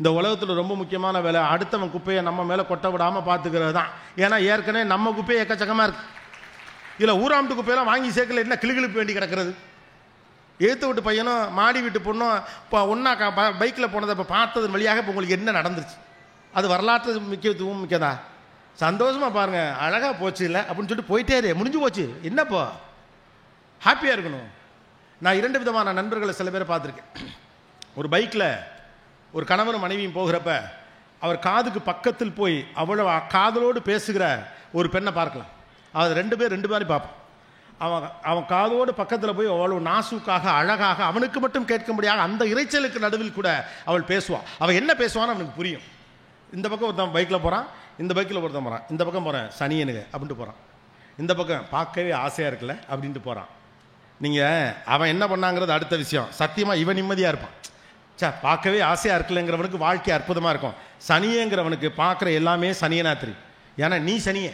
இந்த உலகத்தில் ரொம்ப முக்கியமான வேலை அடுத்தவன் குப்பையை நம்ம மேலே கொட்ட விடாமல் பார்த்துக்கிறது தான். ஏன்னா ஏற்கனவே நம்ம குப்பையை எக்கச்சக்கமாக இருக்குது. இல்லை ஊராம்ட்டு குப்பையெல்லாம் வாங்கி சேர்க்கல, என்ன கிளுகிழுப்பு வேண்டி கிடக்கிறது. எழுத்து விட்டு பையனும் மாடி வீட்டு பொண்ணும் இப்போ ஒன்றா பைக்கில் போனதை இப்போ பார்த்தது வழியாக இப்போ உங்களுக்கு என்ன நடந்துருச்சு? அது வரலாற்று முக்கியத்துவம் மிக்கதா? சந்தோஷமாக பாருங்கள், அழகாக போச்சு இல்லை அப்படின்னு சொல்லிட்டு போயிட்டே இரு, முடிஞ்சு போச்சு. என்னப்போ ஹாப்பியாக இருக்கணும். நான் 2 விதமான நண்பர்களை சில பேரை பார்த்துருக்கேன். ஒரு பைக்கில் ஒரு கணவனும் மனைவியும் போகிறப்ப அவர் காதுக்கு பக்கத்தில் போய் அவ்வளோ காதலோடு பேசுகிற ஒரு பெண்ணை பார்க்கலாம். அது 2 பேர் 2 மாதிரி பார்ப்போம். அவன் காதோடு பக்கத்தில் போய் அவ்வளோ நாசுக்காக அழகாக அவனுக்கு மட்டும் கேட்க முடியாத அந்த இறைச்சலுக்கு நடுவில் கூட அவள் பேசுவாள். அவள் என்ன பேசுவான்னு அவனுக்கு புரியும். இந்த பக்கம் ஒருத்தன் பைக்கில் போகிறான், இந்த பைக்கில் ஒருத்தன் போகிறான், இந்த பக்கம் போகிறேன் சனியனுங்க அப்படின்ட்டு போகிறான், இந்த பக்கம் பார்க்கவே ஆசையாக இருக்குல்ல அப்படின்ட்டு போகிறான். நீங்கள் அவன் என்ன பண்ணாங்கிறது அடுத்த விஷயம். சத்தியமாக இவன் நிம்மதியாக இருப்பான். பார்க்கவே ஆசையாக இருக்குல்லங்கிறவனுக்கு வாழ்க்கை அற்புதமாக இருக்கும். சனியங்கிறவனுக்கு பார்க்குற எல்லாமே சனியனா தெரியும். ஏன்னா நீ சனியே.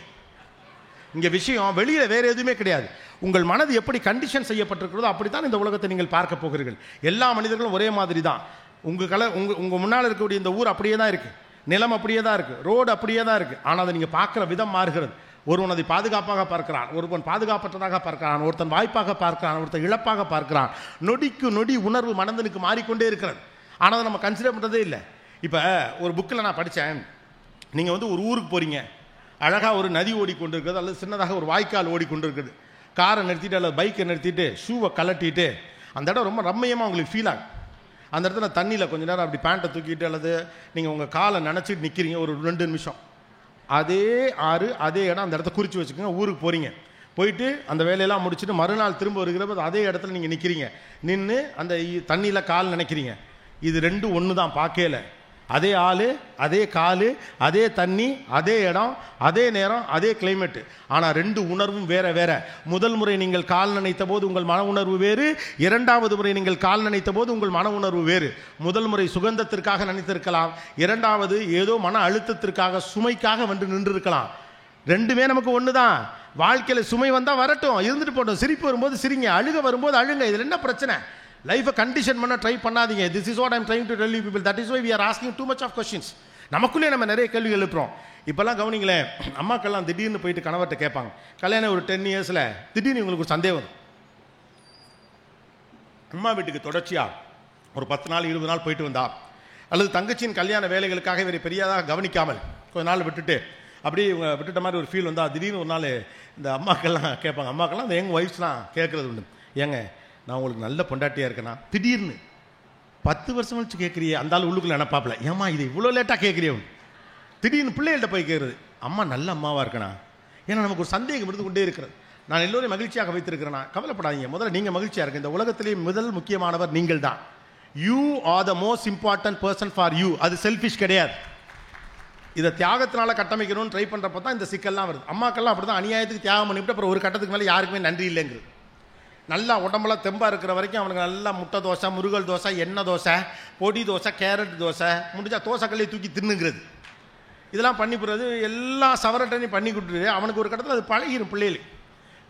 இங்கே விஷயம் வெளியில் வேறு எதுவுமே கிடையாது. உங்கள் மனது எப்படி கண்டிஷன் செய்யப்பட்டிருக்கிறதோ அப்படி தான் இந்த உலகத்தை நீங்கள் பார்க்க போகிறீர்கள். எல்லா மனிதர்களும் ஒரே மாதிரி தான். உங்கள் முன்னால் இருக்கக்கூடிய இந்த ஊர் அப்படியே தான் இருக்குது, நிலம் அப்படியே தான் இருக்குது, ரோடு அப்படியே தான் இருக்குது. ஆனால் அதை நீங்கள் பார்க்குற விதம் மாறுகிறது. ஒருவன் அதை பாதுகாப்பாக பார்க்கிறான், ஒருவன் பாதுகாப்பற்றதாக பார்க்கிறான், ஒருத்தன் வாய்ப்பாக பார்க்கிறான், ஒருத்தன் இழப்பாக பார்க்கிறான். நொடிக்கு நொடி உணர்வு மனதனுக்கு மாறிக்கொண்டே இருக்கிறது. ஆனால் அதை நம்ம கன்சிடர் பண்ணுறதே இல்லை. இப்போ ஒரு புக்கில் நான் படித்தேன், நீங்கள் ஒரு ஊருக்கு போகிறீங்க, அழகாக ஒரு நதி ஓடிக்கொண்டு இருக்குது அல்லது சின்னதாக ஒரு வாய்க்கால் ஓடிக்கொண்டு இருக்குது. காரை நிறுத்திட்டு அல்லது பைக்கை நிறுத்திட்டு ஷூவை கலட்டிட்டு அந்த இடம் ரொம்ப ரம்மியமாக உங்களுக்கு ஃபீல் ஆகும். அந்த இடத்துல தண்ணியில் கொஞ்சம் நேரம் அப்படி பேண்ட்டை தூக்கிட்டு அல்லது நீங்கள் உங்கள் காலை நினச்சிட்டு நிற்கிறீங்க ஒரு 2 நிமிஷம். அதே ஆறு அதே இடம், அந்த இடத்த குறித்து வச்சுக்கோங்க. ஊருக்கு போகிறீங்க, போயிட்டு அந்த வேலையெல்லாம் முடிச்சுட்டு மறுநாள் திரும்ப வருகிறப்ப அதே இடத்துல நீங்கள் நிற்கிறீங்க. நின்று அந்த தண்ணியில் கால் நினைக்கிறீங்க. இது 2 ஒன்று தான் பார்க்கல. அதே ஆள், அதே கால், அதே தண்ணி, அதே இடம், அதே நேரம், அதே கிளைமேட்டு. ஆனால் 2 உணர்வும் வேற வேற. முதல் முறை நீங்கள் கால் நினைத்த போது உங்கள் மன உணர்வு வேறு, 2வது முறை நீங்கள் கால் நினைத்த போது உங்கள் மன உணர்வு வேறு. முதல் முறை சுகந்தத்திற்காக நினைத்திருக்கலாம், 2வது ஏதோ மன அழுத்தத்திற்காக சுமைக்காக வந்து நின்றுருக்கலாம். 2மே நமக்கு ஒன்று தான். வாழ்க்கையில் சுமை வந்தால் வரட்டும், இருந்துட்டு போட்டோம். சிரிப்பு வரும்போது சிரிங்க, அழுக வரும்போது அழுங்க. இதில் என்ன பிரச்சனை? லைஃபை கண்டிஷன் பண்ண ட்ரை பண்ணாதீங்க. This is what I am trying to tell you people. That is why we are asking too much of questions. நமக்குள்ளே நம்ம நிறைய கேள்விகள் எழுப்புறோம். இப்போல்லாம் கவனிங்களேன், அம்மாக்கெல்லாம் திடீர்னு போயிட்டு கணவர்கிட்ட கேட்பாங்க, கல்யாணம் ஒரு 10 இயர்ஸில் திடீர்னு உங்களுக்கு ஒரு சந்தேகம் வரும். அம்மா வீட்டுக்கு தொடர்ச்சியாக ஒரு 10 நாள் 20 நாள் போயிட்டு வந்தா, அல்லது தங்கச்சியின் கல்யாண வேலைகளுக்காக இவரை பெரியாதாக கவனிக்காமல் கொஞ்ச நாள் விட்டுட்டு அப்படியே இவங்க விட்டுட்ட மாதிரி ஒரு ஃபீல் வந்தால் திடீர்னு ஒரு நாள் இந்த அம்மாக்கெல்லாம் கேட்பாங்க. அம்மாக்கெல்லாம் இந்த யங் ஒய்ஃப்ஸ்லாம் கேட்குறது உண்டு, ஏங்க நான் உங்களுக்கு நல்ல பொண்டாட்டியாக இருக்கேனா? திடீர்னு 10 வருஷம் கழிச்சு கேட்குறியே. அந்த ஆள் உள்ளுக்குள்ள நினைப்பாப்பில், ஏமா இது இவ்வளோ லேட்டாக கேட்குறியே. திடீர்னு பிள்ளைகள்கிட்ட போய் கேட்குறது, அம்மா நல்ல அம்மாவாக இருக்கணா? ஏன்னா நமக்கு ஒரு சந்தேகம் இருந்து கொண்டே இருக்கிறது. நான் எல்லோரையும் மகிழ்ச்சியாக வைத்திருக்கிறேன்னா? கவலைப்படாதீங்க, முதல்ல நீங்கள் மகிழ்ச்சியாக இருக்கு. இந்த உலகத்திலேயே முதல் முக்கியமானவர் நீங்கள் தான். You are the most important person for you. அது செல்ஃபிஷ் கிடையாது. இதை தியாகத்தினால கட்டமைக்கணும்னு ட்ரை பண்ணுறப்ப தான் இந்த சிக்கல்லாம் வருது. அம்மாக்கெல்லாம் அப்படி தான் அநியாயத்துக்கு தியாகம் பண்ணிவிட்டு அப்புறம் ஒரு கட்டத்துக்கு மேலே யாருக்குமே நன்றி இல்லைங்கிறது. நல்லா உடம்பெல்லாம் தெம்பாக இருக்கிற வரைக்கும் அவனுக்கு நல்லா முட்டை தோசை, முருகல் தோசை, எண்ணெய் தோசை, பொடி தோசை, கேரட் தோசை, முடிஞ்சால் தோசைக்கல்லையை தூக்கி தின்னுங்கிறது. இதெல்லாம் பண்ணி போடுறது எல்லா சவரட்டையும் பண்ணி கொடுத்துட்டு அவனுக்கு ஒரு கட்டத்தில் அது பழகிடும். பிள்ளைகளுக்கு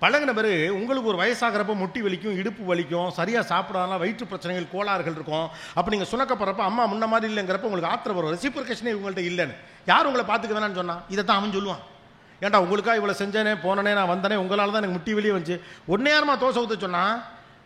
பழகின பிறகு உங்களுக்கு ஒரு வயசாகிறப்ப முட்டி வலிக்கும், இடுப்பு வலிக்கும், சரியாக சாப்பிடாதனால வயிற்று பிரச்சனைகள், கோளாறுகள் இருக்கும். அப்போ நீங்கள் சுணக்கப்படுறப்ப அம்மா முன்ன மாதிரி இல்லைங்கிறப்ப உங்களுக்கு ஆத்திரம் வரும். ரெசிப்ரோகேஷனே உங்கள்கிட்ட இல்லைன்னு. யார் உங்களை பார்த்துக்க வேணான்னு சொன்னால் இதை தான் அவன் சொல்லுவான். ஏன்டா உங்களுக்காக இவ்வளோ செஞ்சேனே, போனனே, நான் வந்தனே, உங்களால் தான் எனக்கு முட்டி வெளியே வந்துச்சு. உடனே யாருமா தோசை ஊற்ற சொன்னால்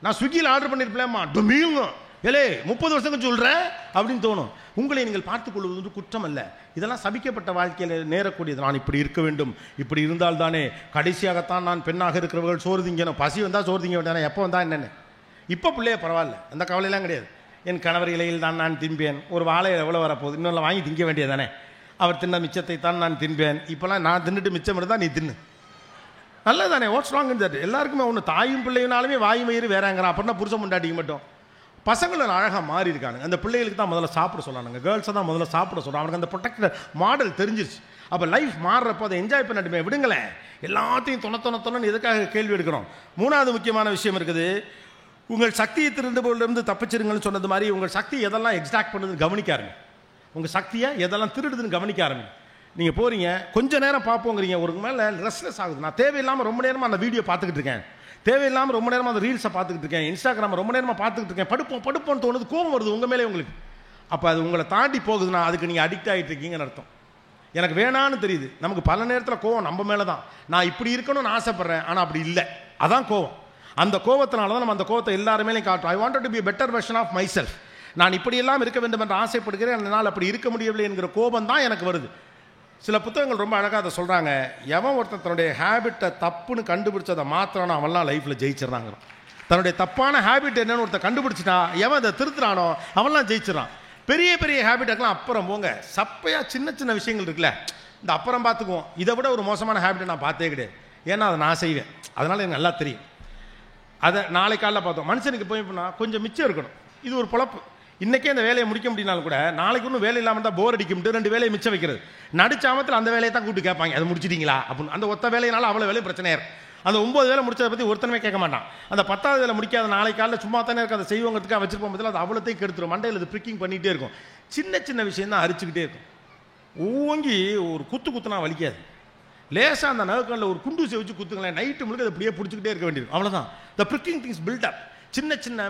நான் ஸ்விக்கியில் ஆர்டர் பண்ணியிருப்பேன்மா டொமீங்க ஏலே 30 வருஷம் சொல்கிறேன் அப்படின்னு தோணும். உங்களை நீங்கள் பார்த்துக்கொள்வது வந்து குற்றம் அல்ல. இதெல்லாம் சபிக்கப்பட்ட வாழ்க்கையில் நேரக்கூடியது. நான் இப்படி இருக்க வேண்டும், இப்படி இருந்தால் தானே கடைசியாகத்தான் நான் பெண்ணாக இருக்கிறவர்கள் சோறு திங்கணும். பசி வந்தால் சோறு திங்க வேண்டானே, எப்போ வந்தால் என்னென்ன. இப்போ பிள்ளைய பரவாயில்ல, அந்த கவலையெல்லாம் கிடையாது. என் கணவர் இலையில் தான் நான் தின்பேன். ஒரு வாழை எவ்வளோ வரப்போகுது, இன்னொன்று வாங்கி திங்க வேண்டியது தானே. அவர் தின்ன மிச்சத்தை தான் நான் தின்பேன். இப்போலாம் நான் தின்னுட்டு மிச்சம் இருந்தால் நீ தின்னு. நல்லது தானே, வாட்ஸ் ராங் இன் தட்? எல்லாருக்குமே ஒன்று. தாயும் பிள்ளைனாலுமே வாய் மயிறு வேறாங்கிறான். அப்படின்னா புருஷன் முண்டாட்டிக்க மட்டும். பசங்களும் அழகாக மாறி இருக்கானுங்க. அந்த பிள்ளைகளுக்கு தான் முதல்ல சாப்பிட சொல்லானுங்க, கேர்ள்ஸை தான் முதல்ல சாப்பிட சொல்கிறாங்க. அவனுக்கு அந்த ப்ரொடெக்டர் மாடல் தெரிஞ்சிருச்சு. அப்போ லைஃப் மாறுறப்போ அதை என்ஜாய் பண்ணட்டுமே, விடுங்களேன். எல்லாத்தையும் தொணத்தொணத்தொன்னு எதுக்காக கேள்வி எடுக்கிறோம்? 3வது முக்கியமான விஷயம் இருக்குது. உங்கள் சக்தியை திருடுபோலிருந்து தப்பிச்சிருங்கன்னு சொன்னது மாதிரி உங்கள் சக்தி எதெல்லாம் எக்ஸாக்ட் பண்ணுதுன்னு கவனிக்காருங்க. உங்கள் சக்தியை எதெல்லாம் திருடுதுன்னு கவனிக்க ஆரம்பிங்க. நீங்கள் போகிறீங்க, கொஞ்சம் நேரம் பார்ப்போங்கிறீங்க, ஒரு மேலே ரெஸ்ட்லெஸ் ஆகுது. நான் தேவையில்லாமல் ரொம்ப நேரமாக அந்த வீடியோ பார்த்துக்கிட்டு இருக்கேன், தேவையில்லாமல் ரொம்ப நேரமாக அந்த ரீல்ஸை பார்த்துக்கிட்டு இருக்கேன், இன்ஸ்டாகிராம் ரொம்ப நேரமாக பார்த்துக்கிட்டு இருக்கேன், படுப்போன்னு தோணுது, கோபம் வருது உங்கள் மேலே உங்களுக்கு. அப்போ அது உங்களை தாண்டி போகுதுன்னா அதுக்கு நீங்கள் அடிக்ட் ஆகிட்டு இருக்கீங்கன்னு அர்த்தம். எனக்கு வேணான்னு தெரியுது. நமக்கு பல நேரத்தில் கோவம் நம்ம மேலே தான். நான் இப்படி இருக்கணும்னு ஆசைப்பட்றேன், ஆனால் அப்படி இல்லை. அதான் கோவம். அந்த கோவத்தினால தான் நம்ம அந்த கோவத்தை எல்லாருமேலையும் காட்டுறோம். I wanted to be better version of myself. நான் இப்படியெல்லாம் இருக்க வேண்டும் என்று ஆசைப்படுகிறேன், என்னால் அப்படி இருக்க முடியவில்லை என்கிற கோபம் தான் எனக்கு வருது. சில புத்தகங்கள் ரொம்ப அழகாக அதை சொல்கிறாங்க. எவன் ஒருத்தன் தன்னுடைய ஹேபிட்டை தப்புன்னு கண்டுபிடிச்சதை மாத்திரானோ அவன்லாம் லைஃப்பில் ஜெயிச்சிடறாங்க. தன்னுடைய தப்பான ஹேபிட் என்னன்னு ஒருத்தர் கண்டுபிடிச்சிட்டா எவன் அதை திருத்துறானோ அவன்லாம் ஜெயிச்சிடறான். பெரிய பெரிய ஹேபிட்டுக்கெல்லாம் அப்புறம் போங்க. சப்பையாக சின்ன சின்ன விஷயங்கள் இருக்குல்ல, இந்த அப்புறம் பார்த்துக்குவோம். இதை விட ஒரு மோசமான ஹேபிட்டை நான் பார்த்தே கிடையாது. ஏன்னா அதை நான் செய்வேன், அதனால் எனக்கு நல்லா தெரியும். அதை நாளை காலையில் பார்த்தோம். மனுஷனுக்கு போய் போனால் கொஞ்சம் மிச்சம் இருக்கணும். இது ஒரு பொழப்பு. இன்றைக்கே அந்த வேலையை முடிக்க முடியினாலும் கூட நாளைக்கு ஒன்றும் வேலை இல்லாமல் தான் போர் அடிக்கும்ட்டு 2 வேலையை மிச்சம் வைக்கிறது. நடிச்சாமத்தில் அந்த வேலையை தான் கூப்பிட்டு கேட்பாங்க, அதை முடிச்சிட்டிங்களா அப்படின்னு. அந்த ஒத்த வேலையினால அவ்வளோ வேலை பிரச்சனையாக இருக்கும். அந்த 9 வேலை முடிச்சதை பற்றி ஒருத்தனமே கேட்க மாட்டான். அந்த 10வது வேலை முடிக்காத நாளை காலையில் சும்மா தானே இருக்க அதை செய்வங்கிறதுக்காக வச்சிருப்போம் பதில் அது அவ்வளோத்தையும் கெடுத்துரும். மண்டையில் அது ப்ரிக்கிங் பண்ணிகிட்டே இருக்கும். சின்ன சின்ன விஷயம் தான் அரிச்சுக்கிட்டே இருக்கும். ஓங்கி ஒரு குத்துனா வலிக்காது. லேசாக அந்த நகக்கண்ணில் ஒரு குண்டூசி வச்சு குத்துங்களேன், நைட்டு முழுக்க அதை அப்படியே பிடிச்சிக்கிட்டே இருக்க வேண்டியது. அவ்வளோதான். த ப்ரிக்கிங் திங்ஸ் பில்ட் அப். சின்ன சின்ன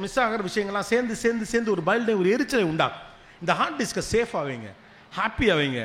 மிஸ் ஆகிற விஷயங்கள்லாம் சேர்ந்து ஒரு பைல்டை ஒரு எரிச்சலை உண்டாகும். இந்த ஹார்ட் டிஸ்கை சேஃப் ஆவீங்க, ஹாப்பி ஆவீங்க.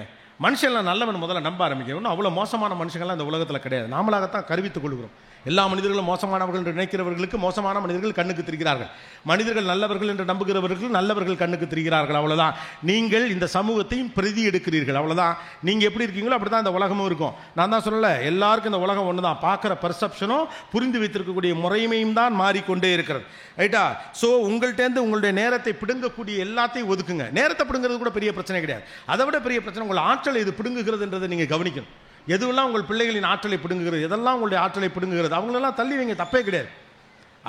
மனுஷன்லாம் நல்லவன் முதல்ல நம்ப ஆரம்பிக்கணும். அவ்வளோ மோசமான மனுஷங்கள்லாம் இந்த உலகத்தில் கிடையாது. நாமளாகத்தான் கருவித்துக் கொள்கிறோம். எல்லா மனிதர்களும் மோசமானவர்கள் என்று நினைக்கிறவர்களுக்கு மோசமான மனிதர்கள் கண்ணுக்கு தெரிகிறார்கள். மனிதர்கள் நல்லவர்கள் என்று நம்புகிறவர்கள் நல்லவர்கள் கண்ணுக்கு தெரிகிறார்கள். அவ்வளோதான். நீங்கள் இந்த சமூகத்தையும் பிரதி எடுக்கிறீர்கள். அவ்வளோதான். நீங்கள் எப்படி இருக்கீங்களோ அப்படி தான் இந்த உலகமும் இருக்கும். நான் தான் சொல்லலை, எல்லாருக்கும் இந்த உலகம் ஒன்று தான். பார்க்குற பர்செப்ஷனும் புரிந்து வைத்திருக்கக்கூடிய முறைமையும் தான் மாறிக்கொண்டே இருக்கிறது. ரைட்டா? ஸோ உங்கள்கிட்டேருந்து உங்களுடைய நேரத்தை பிடுங்கக்கூடிய எல்லாத்தையும் ஒதுக்குங்க. நேரத்தை பிடுங்கிறது கூட பெரிய பிரச்சனை கிடையாது. அதை விட பெரிய பிரச்சனை உங்கள் ஆற்றலை இது பிடுங்குகிறதுன்றதை நீங்கள் கவனிக்கணும். எதுவெல்லாம் உங்கள் பிள்ளைகளின் ஆற்றலை பிடுங்குகிறது, எதெல்லாம் உங்களுடைய ஆற்றலை பிடுங்குகிறது, அவங்களெல்லாம் தள்ளி வைங்க, தப்பே கிடையாது.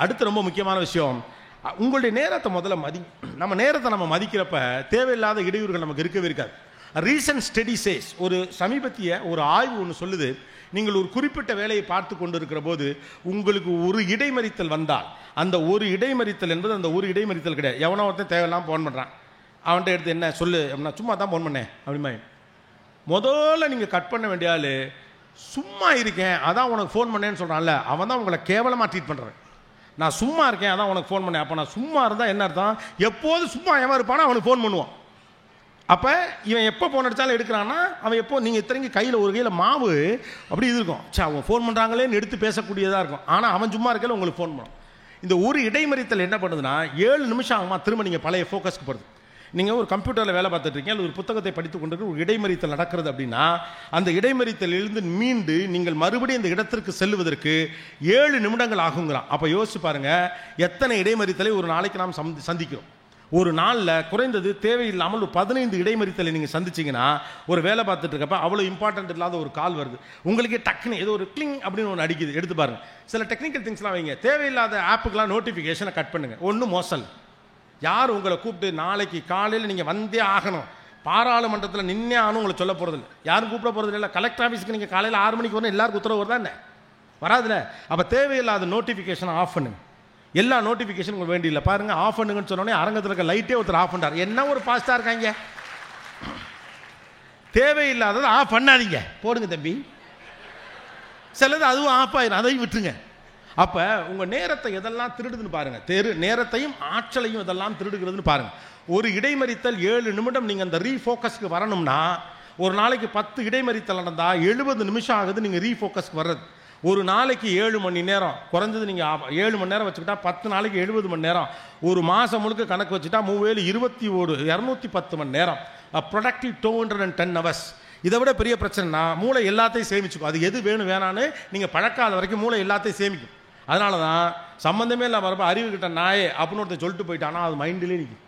அடுத்து ரொம்ப முக்கியமான விஷயம், உங்களுடைய நேரத்தை முதல்ல நம்ம நேரத்தை நம்ம மதிக்கிறப்ப தேவையில்லாத இடையூறுகள் நமக்கு இருக்கவே இருக்காது. ரீசன்ட் ஸ்டடி சேஸ், ஒரு சமீபத்திய ஒரு ஆய்வு ஒன்று சொல்லுது, நீங்கள் ஒரு குறிப்பிட்ட வேலையை பார்த்து கொண்டு இருக்கிற போது உங்களுக்கு ஒரு இடைமறித்தல் வந்தால், அந்த ஒரு இடைமறித்தல் என்பது அந்த ஒரு இடைமறித்தல் கிடையாது. எவனோ ஒருத்தன் தேவையில்லாமல் ஃபோன் பண்ணுறான், அவன்கிட்ட எடுத்து என்ன சொல்லு அப்படின்னா சும்மா தான் ஃபோன் பண்ணேன் அப்படிமா. முதல்ல நீங்கள் கட் பண்ண வேண்டிய ஆள், சும்மா இருக்கேன் அதான் உனக்கு ஃபோன் பண்ணேன்னு சொல்கிறான்ல, அவன் தான் உங்களை கேவலமாக ட்ரீட் பண்ணுறேன். நான் சும்மா இருக்கேன் அதான் உனக்கு ஃபோன் பண்ணேன். அப்போ நான் சும்மா இருந்தால் என்ன அர்த்தம்? எப்போது சும்மா எவன் இருப்பானோ அவனுக்கு ஃபோன் பண்ணுவான். அப்போ இவன் எப்போ ஃபோன் அடித்தாலும் எடுக்கிறான்னா அவன் எப்போ, நீங்கள் இத்தனைக்கு கையில் ஒரு கையில் மாவு அப்படி இது இருக்கும், அவன் ஃபோன் பண்ணுறாங்களேன்னு எடுத்து பேசக்கூடியதாக இருக்கும். ஆனால் அவன் சும்மா இருக்கையில் உங்களுக்கு ஃபோன் பண்ணும். இந்த ஒரு இடைமறித்தல் என்ன பண்ணுதுன்னா 7 நிமிஷம் ஆகுமா திரும்ப நீங்கள் பழைய ஃபோக்கஸ்க்கு போகிறது. நீங்கள் ஒரு கம்ப்யூட்டரில் வேலை பார்த்துட்டு இருக்கீங்க, அல்லது ஒரு புத்தகத்தை படித்து கொண்டு ஒரு இடைமறித்தல் நடக்கிறது அப்படின்னா அந்த இடைமறித்தலிலிருந்து மீண்டு நீங்கள் மறுபடியும் இந்த இடத்திற்கு செல்லுவதற்கு 7 நிமிடங்கள் ஆகுங்கிறான். அப்போ யோசிச்சு பாருங்கள், எத்தனை இடைமறித்தலை ஒரு நாளைக்கு நாம் சந்திக்கிறோம். ஒரு நாளில் குறைந்தது தேவையில்லாமல் ஒரு 15 இடைமறித்தலை நீங்கள் சந்திச்சிங்கன்னா ஒரு வேலை பார்த்துட்டு இருக்கப்ப அவ்வளோ இம்பார்ட்டன்ட் இல்லாத ஒரு கால் வருது, உங்களுக்கே டக்குன்னு ஏதோ ஒரு கிளிங் அப்படின்னு ஒன்று அடிக்குது. எடுத்து பாருங்கள். சில டெக்னிக்கல் திங்ஸ்லாம் வைங்க. தேவையில்லாத ஆப்புக்கெலாம் நோட்டிஃபிகேஷனை கட் பண்ணுங்கள். ஒன்றும் மோசம். யார் உங்களை கூப்பிட்டு நாளைக்கு காலையில் நீங்கள் வந்தே ஆகணும், பாராளுமன்றத்தில் நின்னே ஆகணும் உங்களை சொல்ல போகிறது இல்லை, யாரும் கூப்பிட போகிறது இல்லை. கலெக்டர் ஆஃபீஸுக்கு நீங்கள் காலையில் 6 மணிக்கு வரணும், எல்லாருக்கும் உத்தரவு வருதா என்ன? வராதுல. அப்போ தேவையில்லாத நோட்டிஃபிகேஷனை ஆஃப் பண்ணுங்க. எல்லா நோட்டிஃபிகேஷன் உங்களுக்கு வேண்டியில்லை. பாருங்கள், ஆஃப் பண்ணுங்கன்னு சொன்னோடனே அரங்கத்தில் இருக்க லைட்டே ஒருத்தர் ஆஃப் பண்ணுறார். என்ன ஒரு பாஸ்டாக இருக்காங்க. தேவையில்லாதது ஆஃப் பண்ணாதீங்க, போடுங்க தம்பி. சிலது அதுவும் ஆஃப் ஆயிடும், அதையும் விட்டுருங்க. அப்போ உங்கள் நேரத்தை எதெல்லாம் திருடுதுன்னு பாருங்கள். நேரத்தையும் ஆற்றலையும் எதெல்லாம் திருடுகிறதுன்னு பாருங்கள். ஒரு இடைமறித்தல் 7 நிமிடம் நீங்கள் அந்த ரீஃபோக்கஸ்க்கு வரணும்னா, ஒரு நாளைக்கு 10 இடைமறித்தல் நடந்தால் 70 நிமிஷம் ஆகுது நீங்கள் ரீஃபோக்கஸ்க்கு வர்றது. ஒரு நாளைக்கு 7 மணி நேரம், குறைஞ்சது நீங்கள் 7 மணி நேரம் வச்சுக்கிட்டா 10 நாளைக்கு 70 மணி நேரம். ஒரு மாதம் முழுக்க கணக்கு வச்சுட்டா 210 மணி நேரம். Productive 210 hours. இதை விட பெரிய பிரச்சனைனா மூளை எல்லாத்தையும் சேமிச்சுக்கும். அது எது வேணும் வேணான்னு நீங்கள் பழக்காத வரைக்கும் மூளை எல்லாத்தையும் சேமிக்கும். அதனால தான் சம்மந்தமே இல்லை வரப்போ அறிவு கிட்ட நாயே அப்படின்னு ஒருத்தர் சொல்லிட்டு போயிட்டானா அது மைண்டிலே நிற்கும்.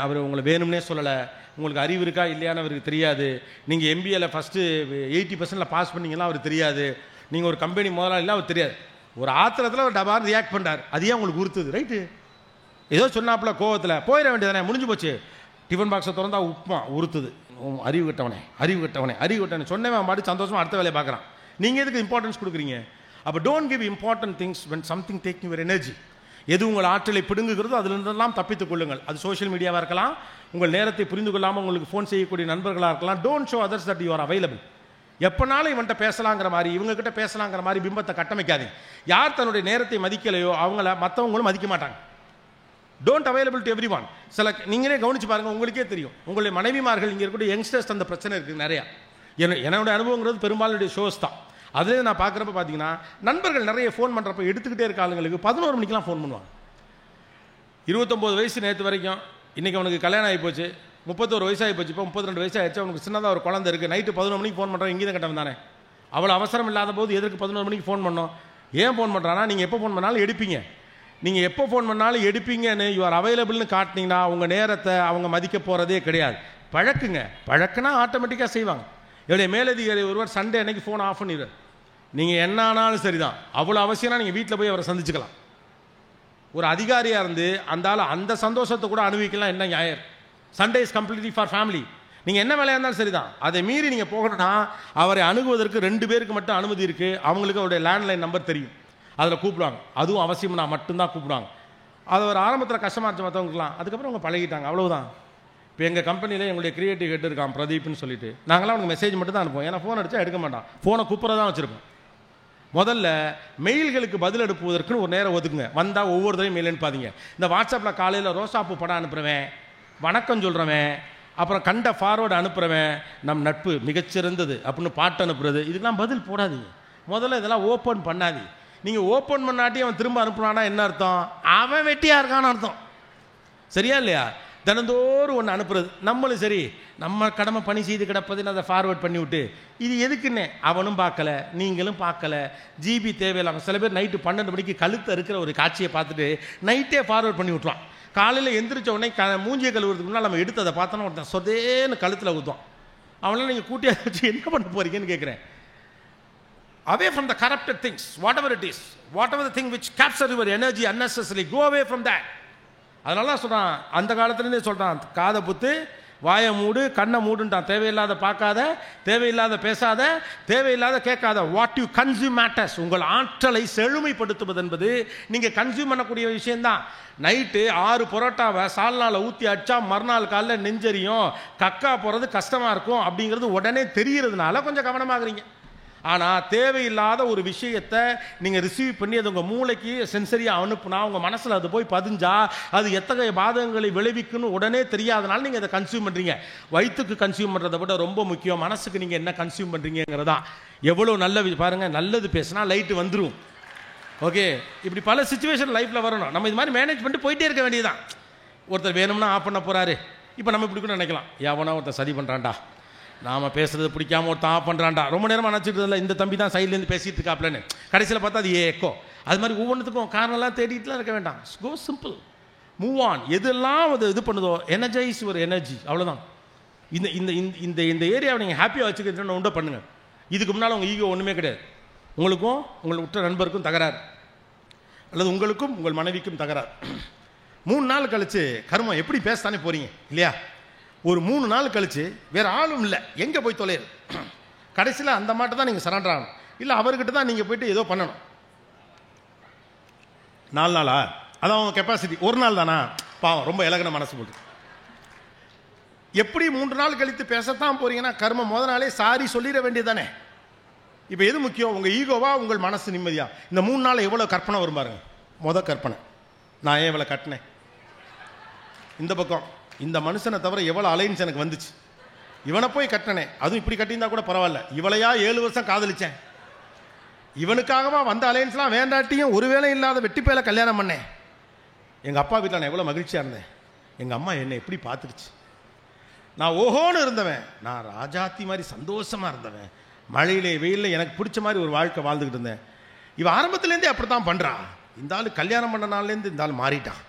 அவர் உங்களை வேணும்னே சொல்லலை, உங்களுக்கு அறிவு இருக்கா இல்லையான்னு அவருக்கு தெரியாது. நீங்கள் MBAல ஃபஸ்ட்டு 80% பாஸ் பண்ணிங்கன்னா அவருக்கு தெரியாது. நீங்கள் ஒரு கம்பெனி முதலாளி அவர் தெரியாது. ஒரு ஆத்திரத்தில் ஒரு டபார் ரியாக்ட் பண்ணுறார், அது ஏன் உங்களுக்கு உறுத்துது? ரைட்டு, ஏதோ சொன்னாப்புல கோவத்தில் போயிட வேண்டியதானே, முடிஞ்சு போச்சு. டிஃபன் பாக்ஸை திறந்தா உப்புமா உறுத்துது. அறிவு கட்டவனே சொன்னவன் பாட்டு சந்தோஷமாக அடுத்த வேலையை பார்க்குறான். நீங்கள் எதுக்கு இம்பார்ட்டன்ஸ் கொடுக்குறீங்க? அப்போ don't give important things when something taking your energy. எது உங்கள் ஆற்றலை பிடுங்குகிறதோ அதிலிருந்தெல்லாம் தப்பித்துக் கொள்ளுங்கள். அது சோஷியல் மீடியாவாக இருக்கலாம், உங்கள் நேரத்தை புரிந்து கொள்ளாமல் உங்களுக்கு ஃபோன் செய்யக்கூடிய நண்பர்களாக இருக்கலாம். Don't show others that you are available. எப்போனாலும் இவன்கிட்ட பேசலாங்கிற மாதிரி, இவங்ககிட்ட பேசலாங்கிற மாதிரி பிம்பத்தை கட்டமைக்காதீங்க. யார் தன்னுடைய நேரத்தை மதிக்கலையோ அவங்கள மற்றவங்களும் மதிக்க மாட்டாங்க. Don't available to every one. சில நீங்களே கவனிச்சு பாருங்க, உங்களுக்கே தெரியும். உங்களுடைய மனைவிமார்கள் இங்கே இருக்கக்கூடிய யங்ஸ்டர்ஸ் அந்த பிரச்சனை இருக்குது நிறையா. என்னோட அனுபவங்கிறது பெரும்பாலுடைய ஷோஸ் தான். அதே நான் பார்க்குறப்ப பார்த்தீங்கன்னா நண்பர்கள் நிறைய ஃபோன் பண்ணுறப்ப எடுத்துக்கிட்டே இருக்க ஆளுங்களுக்கு 11 மணிக்கெலாம் ஃபோன் பண்ணுவாங்க. 29 வயசு நேற்று வரைக்கும், இன்றைக்கி அவனுக்கு கல்யாணம் ஆகி போச்சு, 31 வயசாகி போச்சு, இப்போ 32 வயசாகிடுச்சு, அவனுக்கு சின்னதாக ஒரு குழந்தை இருக்குது, நைட்டு 11 மணிக்கு ஃபோன் பண்ணுறான். இங்கே தான் கட்டம் தானே, அவ்வளோ அவசரம் இல்லாத போது எதற்கு 11 மணிக்கு ஃபோன் பண்ணோம்? ஏன் ஃபோன் பண்ணுறான்னா, நீங்கள் எப்போ ஃபோன் பண்ணாலும் எடுப்பீங்க. நீங்கள் எப்போ ஃபோன் பண்ணாலும் எடுப்பீங்கன்னு யூஆர் அவைலபிள்னு காட்டினீங்கன்னா உங்கள் நேரத்தை அவங்க மதிக்க போகிறதே கிடையாது. பழக்குங்க, பழக்குனா ஆட்டோமேட்டிக்காக செய்வாங்க. என்னுடைய மேலதிகாரி ஒருவர் சண்டே அன்னைக்கு ஃபோன் ஆஃப் பண்ணிடுவார். நீங்கள் என்ன ஆனாலும் சரிதான், அவ்வளோ அவசியம்னா நீங்கள் வீட்டில் போய் அவரை சந்திச்சுக்கலாம். ஒரு அதிகாரியாக இருந்து அந்த சந்தோஷத்தை கூட அனுபவிக்கலாம். என்ன ஞாயிறு Sunday is completely for family. நீங்கள் என்ன வேலையாக இருந்தாலும் சரிதான், அதை மீறி நீங்கள் போகணும்னா அவரை அணுகுவதற்கு 2 பேருக்கு மட்டும் அனுமதி இருக்குது. அவங்களுக்கு அவருடைய லேண்ட்லைன் நம்பர் தெரியும், அதில் கூப்பிடுவாங்க. அதுவும் அவசியம்னா மட்டும்தான் கூப்பிடுவாங்க. அது ஒரு ஆரம்பத்தில் கஷ்டமாக இருந்துச்சு மற்றவங்களுக்குலாம், அதுக்கப்புறம் அவங்க பழகிட்டாங்க, அவ்வளவுதான். இப்போ எங்கள் கம்பெனியில் எங்களுடைய கிரியேட்டிவ் ஹெட் இருக்கான் பிரதீப்னு சொல்லிட்டு, நாங்களாம் அவனுக்கு மெசேஜ் மட்டும் தான் அனுப்புவோம். ஏன்னா ஃபோன் அடித்தா எடுக்க மாட்டான், ஃபோனை கூப்பிட்ற தான் வச்சுருப்போம். முதல்ல மெயில்களுக்கு பதில் அனுப்புவதற்குன்னு ஒரு நேரம் ஒதுக்குங்க. வந்தால் ஒவ்வொருத்தரையும் மெயில் அனுப்பாதீங்க. இந்த வாட்ஸ்அப்பில் காலையில் ரோசாப்பூ படம் அனுப்புகிறவன், வணக்கம் சொல்கிறவன், அப்புறம் கண்ட ஃபார்வேர்டு அனுப்புகிறவன், நம் நட்பு மிகச்சிறந்தது அப்படின்னு பாட்டு அனுப்புறது, இதுக்கெல்லாம் பதில் போடாதீங்க. முதல்ல இதெல்லாம் ஓப்பன் பண்ணாதீங்க. நீங்கள் ஓப்பன் பண்ணாட்டி அவன் திரும்ப அனுப்புனானா என்ன அர்த்தம்? அவன் வெட்டியாக இருக்கான்னு அர்த்தம். சரியா இல்லையா? தினந்தோறும் ஒன்று அனுப்புறது. நம்மளும் சரி, நம்ம கடமை பணி செய்து கிடப்பதுன்னு அதை ஃபார்வேர்ட் பண்ணி விட்டு, இது எதுக்குன்னு அவனும் பார்க்கல, நீங்களும் பார்க்கல, ஜிபி தேவையில்லாமல். சில பேர் நைட்டு 12 மணிக்கு கழுத்தை இருக்கிற ஒரு காட்சியை பார்த்துட்டு நைட்டே ஃபார்வேர்ட் பண்ணி விட்டுருவான். காலையில் எந்திரிச்ச உடனே மூஞ்சியை கழுவுறதுக்கு முன்னால் நம்ம எடுத்து அதை பார்த்தோன்னா ஒருத்தன் சொதேன்னு கழுத்தில் ஊற்றுவான். அவனால நீங்கள் கூட்டியாக வச்சு என்ன பண்ண போறீங்கன்னு கேட்குறேன். Away from the corrupted things, whatever it is, whatever the thing which captures your energy unnecessarily, go away from that. அதனால தான் சொல்கிறான், அந்த காலத்துலேருந்தே சொல்கிறான், காதை புத்து வாயை மூடு கண்ணை மூடுன்ட்டான். தேவையில்லாத பார்க்காத, தேவையில்லாத பேசாத, தேவையில்லாத கேட்காத. What you consume matters. உங்கள் ஆற்றலை செழுமைப்படுத்துவது என்பது நீங்கள் கன்சியூம் பண்ணக்கூடிய விஷயந்தான். நைட்டு 6 பரோட்டாவை சால்னாவில் ஊற்றி அடிச்சா மறுநாள் காலையில் நெஞ்சரியும், கக்கா போகிறது கஷ்டமாக இருக்கும் அப்படிங்கிறது உடனே தெரிகிறதுனால கொஞ்சம் கவனமாகறீங்க. ஆனால் தேவையில்லாத ஒரு விஷயத்தை நீங்கள் ரிசீவ் பண்ணி அது உங்கள் மூளைக்கு சென்சரியாக அனுப்புனா, உங்கள் மனசில் அது போய் பதிஞ்சா அது எத்தகைய பாதகங்களை விளைவிக்குன்னு உடனே தெரியாதனால நீங்கள் அதை கன்சியூம் பண்ணுறீங்க. வயிற்றுக்கு கன்சியூம் பண்ணுறதை விட ரொம்ப முக்கியம் மனசுக்கு நீங்கள் என்ன கன்சியூம் பண்ணுறீங்கிறதா. எவ்வளோ நல்ல பாருங்கள், நல்லது பேசுனா லைட்டு வந்துடும். ஓகே, இப்படி பல சுச்சுவேஷன் லைஃப்பில் வரணும். நம்ம இது மாதிரி மேனேஜ் பண்ணிட்டு போயிட்டே இருக்க வேண்டியதுதான். ஒருத்தர் வேணும்னா ஆஃப் பண்ண போகிறாரு, இப்போ நம்ம இப்படி கூட நினைக்கலாம், எவனா ஒருத்தர் சரி பண்ணுறான்டா, நாம் பேசுகிறது பிடிக்காம ஒருத்தன் ஆஃப் பண்ணுறான்டா, ரொம்ப நேரமாக நினச்சிட்டு இல்லை இந்த தம்பி தான் சைட்லேருந்து பேசிகிட்டு இருக்காப்லன்னு. கடைசியில் பார்த்தா அது ஏக்கோ. அது மாதிரி ஒவ்வொன்றுத்துக்கும் காரணம்லாம் தேடிட்டுலாம் இருக்க வேண்டாம். கோ சிம்பிள், மூவ் ஆன். எதெல்லாம் அது இது பண்ணுதோ எனர்ஜைஸ் ஒரு எனர்ஜி, அவ்வளோதான். இந்த இந்த இந்த இந்த ஏரியாவை நீங்கள் ஹாப்பியாக வச்சுக்கிட்டு உண்டை பண்ணுங்கள். இதுக்கு முன்னால் உங்கள் ஈகோ ஒன்றுமே கிடையாது. உங்களுக்கும் உங்கள் உற்ற நண்பருக்கும் தகராறு, அல்லது உங்களுக்கும் உங்கள் மனைவிக்கும் தகராறு. 3 நாள் கழித்து கர்மம் எப்படி பேசத்தானே போகிறீங்க இல்லையா? ஒரு 3 நாள் கழித்து வேறு ஆளும் இல்லை, எங்கே போய் தொலையுது? கடைசியில் அந்த மாட்டை தான் நீங்கள் சரண்டர் ஆகணும், இல்லை அவர்கிட்ட தான் நீங்கள் போய்ட்டு ஏதோ பண்ணணும். 4 நாளா? அதான் அவங்க கெப்பாசிட்டி. 1 நாள் தானா? பாவம், ரொம்ப இலகுன மனசு போட்டு. எப்படி 3 நாள் கழித்து பேசத்தான் போறீங்கன்னா கர்மம் முத நாளே சாரி சொல்லிட வேண்டியது தானே. இப்போ எது முக்கியம், உங்கள் ஈகோவா உங்கள் மனசு நிம்மதியா? இந்த 3 நாள் எவ்வளோ கற்பனை வரும் பாருங்க. கற்பனை, நான் ஏன் இவ்வளோ கட்டினேன், இந்த பக்கம் இந்த மனுஷனை தவிர எவ்வளோ அலைன்ஸ் எனக்கு வந்துச்சு, இவனை போய் கட்டினேன், அதுவும் இப்படி கட்டியிருந்தா கூட பரவாயில்ல, இவளையா 7 வருஷம் காதலிச்சேன், இவனுக்காகவா வந்த அலைன்ஸ்லாம் வேண்டாட்டியும் ஒரு வேலை இல்லாத வெட்டிப்பேல கல்யாணம் பண்ணேன். எங்கள் அப்பா வீட்டில் நான் எவ்வளோ மகிழ்ச்சியாக இருந்தேன், எங்கள் அம்மா என்னை எப்படி பார்த்துருச்சு, நான் ஓஹோன்னு இருந்தவன், நான் ராஜாத்தி மாதிரி சந்தோஷமாக இருந்தவன், மழையிலே வெயிலில் எனக்கு பிடிச்ச மாதிரி ஒரு வாழ்க்கை வாழ்ந்துக்கிட்டு இருந்தேன். இவன் ஆரம்பத்துலேருந்தே அப்படி தான் பண்ணுறான். இந்த ஆள் கல்யாணம் பண்ண நாள்லேருந்து இந்த ஆள் மாறிட்டான்.